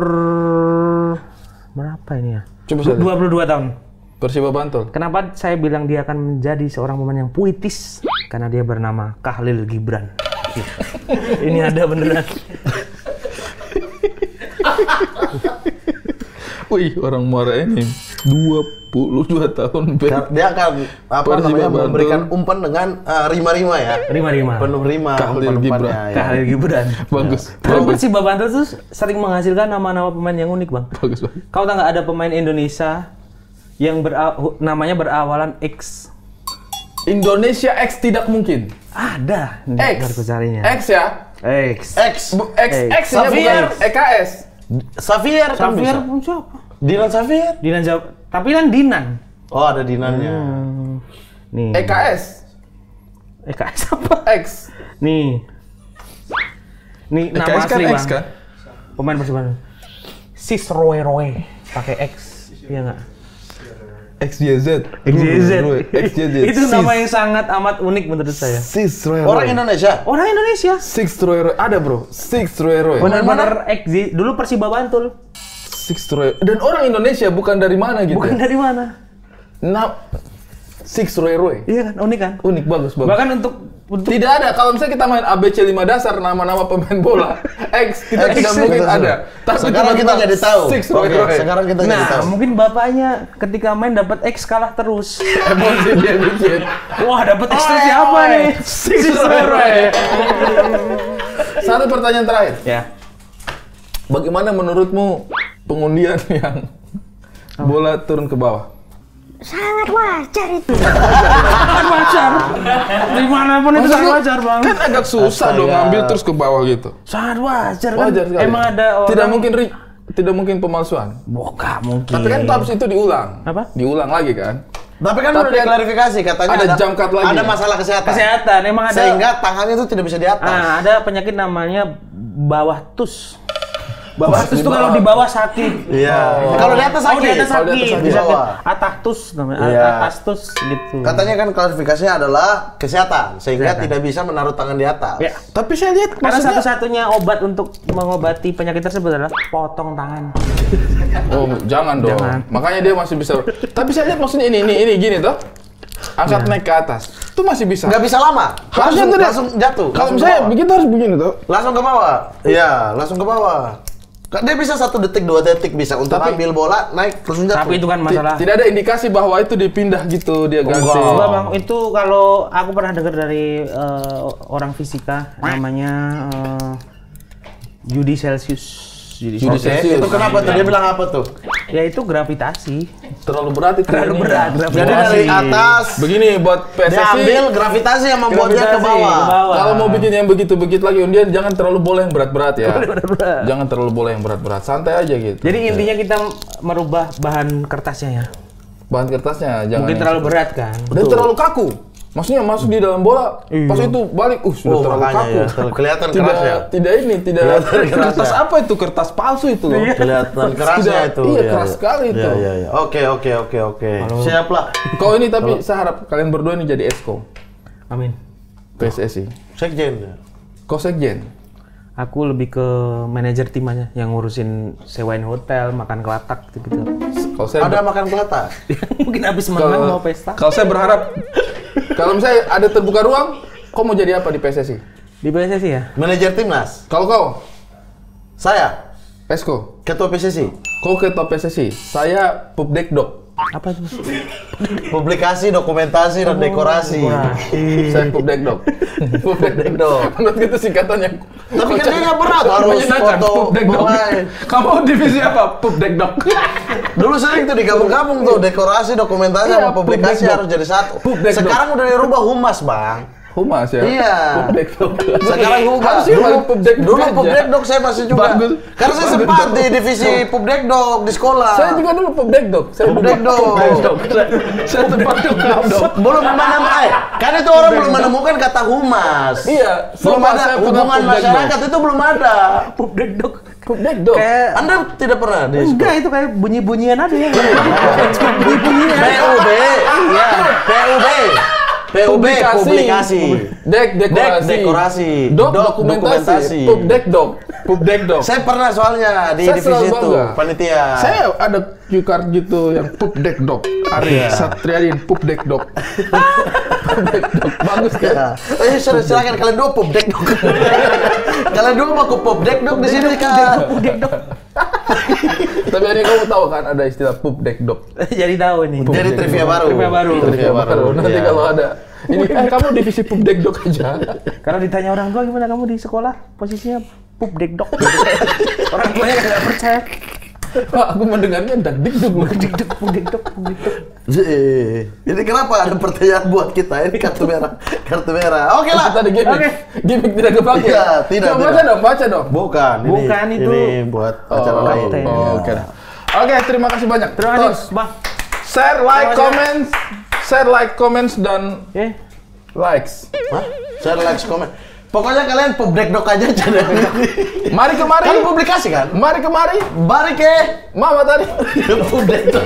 S2: berapa ini ya?
S3: Coba saya lihat.
S2: 22 tahun.
S3: Persiba Bantul.
S2: Kenapa saya bilang dia akan menjadi seorang pemain yang puitis? Karena dia bernama Khalil Gibran. Ini ada beneran.
S3: Wih, orang Muara ini 22 tahun.
S1: Dia akan
S3: Persiba Bantul.
S1: memberikan umpan dengan rima-rima ya.
S2: Rima-rima.
S1: Penuh rima.
S3: Khalil Gibran.
S1: Ya.
S2: Khalil Gibran.
S3: Bagus.
S2: Tapi
S3: Bagus.
S2: Persiba Bantul tuh sering menghasilkan nama-nama pemain yang unik, Bang.
S3: Bagus, bagus.
S2: Kau tahu nggak ada pemain Indonesia yang namanya berawalan X?
S3: Indonesia X tidak mungkin.
S2: Ada.
S3: X.
S2: Baru ku carinya.
S3: X ya.
S2: X.
S1: X.
S3: X nya bukan
S1: Xavier.
S3: EKS.
S1: Xavier kan
S2: Xavier
S1: bisa.
S2: pun siapa?
S1: Dinan Xavier.
S2: Dinan Jawa. Tapi kan Dinan.
S1: Oh, ada Dinannya.
S2: Nih.
S3: EKS.
S2: EKS apa?
S3: X.
S2: Nih. Nih nama
S3: EKS kan
S2: asli,
S3: X
S2: Bang.
S3: kan?
S2: Pemain Persiba. Sis Roy pakai X. Iya nggak?
S3: XYZ.
S2: XYZ.
S3: XYZ.
S2: Itu nama yang sangat amat unik menurut saya.
S3: Six Roy.
S1: Orang Indonesia.
S2: Orang Indonesia.
S3: Six Roy. Ada bro. Six Roy.
S2: Benar-benar X. Dulu Persiba Bantul.
S3: Six Roy. Dan orang Indonesia bukan dari mana gitu.
S2: Bukan dari mana?
S3: Six Roy.
S2: Iya kan, unik kan?
S3: Unik, bagus, bagus.
S2: Bahkan untuk
S3: Tidak ada. Kalau misalnya kita main ABC 5 dasar nama-nama pemain bola X, kita
S1: X,
S3: tidak mungkin
S1: betul.
S3: ada. Tapi
S1: Sekarang kita jadi tahu.
S3: Six Roy.
S1: Oke, sekarang kita jadi
S2: nah,
S1: tahu.
S2: mungkin bapaknya ketika main dapat X kalah terus.
S3: Emosi dia bikin.
S2: Wah, dapat X terus siapa nih?
S3: Six Roy. Satu pertanyaan terakhir.
S2: Ya.
S3: Bagaimana menurutmu pengundian yang bola turun ke bawah?
S4: Sangat wajar itu.
S2: Sangat wajar. Dimanapun itu sangat wajar, Bang.
S3: Kan agak susah dong
S1: Astaga.
S3: ngambil terus ke bawah gitu.
S2: Sangat wajar kan?
S3: Wajar sekali.
S2: Emang ada orang...
S3: Tidak mungkin pemalsuan.
S2: Bukan mungkin.
S3: Tapi kan habis itu diulang.
S2: Apa?
S3: Diulang lagi kan?
S1: Tapi kan
S3: Tapi
S1: udah diklarifikasi katanya
S3: ada jump cut lagi.
S1: Ada masalah kesehatan.
S2: Kesehatan, emang ada...
S1: Sehingga tangannya itu tidak bisa di atas.
S2: ada penyakit namanya bawah tus. Bawah tus
S3: di
S2: itu
S3: bawah.
S2: kalau di bawah sakit.
S1: Iya.
S3: Oh.
S1: Kalau di atas sakit.
S2: Oh, di atas
S3: Kalau di
S2: sakit.
S3: atas sakit.
S2: Bisa
S1: Bawah.
S2: atas tus namanya.
S1: Iya.
S2: Atas tus gitu.
S1: Katanya kan klarifikasinya adalah kesehatan, sehingga
S2: Kesehatan.
S1: tidak bisa menaruh tangan di atas.
S2: Ya.
S3: Tapi saya lihat
S2: Karena
S3: maksudnya...
S2: satu-satunya obat untuk mengobati penyakit tersebut adalah potong tangan.
S3: Oh, jangan dong.
S2: Jangan.
S3: Makanya dia masih bisa. Tapi saya lihat maksudnya ini gini toh. Angkat naik ke atas. Itu masih bisa.
S1: Nggak bisa lama.
S3: Harusnya tuh dia-
S1: langsung jatuh.
S3: Kalau
S1: langsung
S3: misalnya
S1: ke bawah.
S3: begitu harus begini tuh.
S1: Langsung ke bawah. Iya, langsung ke bawah. Dia bisa 1 detik, 2 detik bisa untuk
S3: Tapi-
S1: ambil bola, naik langsung jatuh.
S2: Tapi itu kan masalah.
S3: Tidak ada indikasi bahwa itu dipindah gitu dia ganti.
S1: enggak.
S2: Enggak, Bang, itu kalau aku pernah dengar dari orang fisika namanya Judy Celsius.
S3: Judy
S1: Oke,
S3: Celsius.
S1: itu kenapa tuh? Dia bilang apa tuh?
S2: Ya itu gravitasi.
S3: Terlalu berat itu.
S2: Terlalu
S3: ini.
S2: berat.
S1: Jadi dari atas
S3: Begini buat
S1: dia
S3: PSSI.
S1: ambil gravitasi yang membuatnya ke
S2: Gravitasi,
S1: bawah.
S2: ke bawah.
S3: Kalau mau bikin yang begitu-begitu lagi undian jangan terlalu bola yang berat-berat ya. Jangan terlalu bola yang berat-berat. Santai aja gitu.
S2: Jadi intinya kita merubah bahan kertasnya ya.
S3: Bahan kertasnya jangan
S2: Mungkin
S3: yang-
S2: terlalu berat kan.
S3: Dan terlalu kaku. Maksudnya masuk di dalam bola, pas itu balik, sudah
S1: Oh,
S3: terlalu
S1: makanya
S3: kaku.
S1: ya, kelihatan
S3: tidak,
S1: keras ya.
S3: Tidak ini, tidak.
S1: Kelihatan keras
S3: Kertas
S1: ya.
S3: apa itu? Kertas palsu itu loh.
S1: Kelihatan kerasnya
S3: Tidak,
S1: itu.
S3: iya, keras sekali itu.
S1: Iya. Oke. Siap lah.
S3: Kau ini tapi saya harap kalian berdua ini jadi exco
S2: Amin.
S3: PSSI.
S1: Sekjen.
S3: Kau sekjen.
S2: Aku lebih ke manajer tim aja yang ngurusin sewain hotel, makan kelatak gitu.
S3: Kalau saya
S1: Ada makan kelata.
S2: Mungkin habis menang mau pesta.
S3: kalau saya berharap kalau misalnya ada terbuka ruang, kau mau jadi apa di PSSI?
S2: Di PSSI ya?
S1: Manajer timnas.
S3: Kalau kau
S1: Saya
S3: exco,
S1: ketua PSSI.
S3: kau ketua PSSI, saya pubdekdok.
S2: Apa itu?
S1: Publikasi, dokumentasi, dan dekorasi.
S3: Saya pubdekdok.
S1: Pubdekdok.
S3: Menurut itu singkatannya.
S1: Tapi kan dia nggak pernah tuh harus
S3: Menyenangkan,
S1: foto
S3: pubdekdok.
S1: pemain.
S3: Kamu divisi apa? Pubdekdok.
S1: Dulu sering tuh digabung-gabung tuh dekorasi, dokumentasi
S3: Iya,
S1: sama publikasi
S3: Pubdekdok.
S1: harus jadi satu.
S3: Pubdekdok.
S1: Sekarang udah dirubah humas, Bang.
S3: Humas ya?
S1: Iya.
S3: Pubdekdok.
S1: Sekarang humas.
S3: Harusnya
S1: Dulu
S3: Pubdekdok
S1: dulu
S3: aja.
S1: Pubdekdok saya masih juga.
S3: Bagus.
S1: Karena saya sempat di divisi Pubdekdok di sekolah.
S3: Saya juga dulu Pubdekdok.
S1: Pubdekdok.
S3: Saya sempat Pubdekdok.
S1: Belum menemukan, kan itu orang belum menemukan kata humas.
S3: Iya.
S1: Belum
S3: sumpah,
S1: ada
S3: saya pernah
S1: hubungan
S3: Pubdekdok.
S1: masyarakat itu belum ada.
S2: Pubdekdok.
S3: Pubdekdok.
S2: Kayak
S1: Anda tidak pernah di
S2: enggak itu kayak bunyi-bunyian aja ya. Bunyi-bunyian.
S1: PUB, ya PUB, publikasi, dekorasi,
S3: dok dokumentasi, Pubdekdok.
S1: Saya pernah soalnya di
S3: Saya
S1: divisi
S3: selalu
S1: itu,
S3: bangga.
S1: panitia.
S3: Saya ada cue card gitu yang Pubdekdok. Ari Satriadin Pubdekdok. Pubdekdok. Bagus kan?
S1: Ya. Silakan kalian dua Pubdekdok. Kalian dua mau ke Pubdekdok di sini kan?
S3: Tapi ini kamu tahu kan ada istilah Pubdekdok.
S2: Jadi tahu nih.
S1: Jadi trivia baru.
S2: Trivia baru.
S3: Nanti
S1: Iya.
S3: kalau ada ini kamu divisi Pubdekdok aja.
S2: Kalau ditanya orang tua gimana kamu di sekolah, posisinya Pubdekdok. Orang tuanya nggak percaya.
S3: Pak, aku mendengarnya dakdikduk.
S2: Pubdekdok.
S1: Ini kenapa ada pertanyaan buat kita? Ini kartu merah. Kartu merah. Oke lah.
S3: Kita ada gimmick.
S2: Oke.
S3: Gimmick tidak kepake.
S1: Iya, tidak,
S3: Coba
S1: tidak.
S3: baca dong.
S1: Bukan.
S2: Bukan itu.
S1: Ini buat acara lain.
S2: konten.
S3: Oke. Oke, terima kasih banyak.
S2: Terima
S3: Tos,
S2: kasih, Bang.
S3: share, like, comments, dan
S2: Eh,
S3: likes.
S1: Hah? Share, like, komen. Pokoknya kalian Pubdekdok aja.
S3: Mari kemari.
S1: Kan publikasi kan?
S3: Mari kemari.
S1: Bari ke
S3: Mama tadi.
S1: Pubdekdok.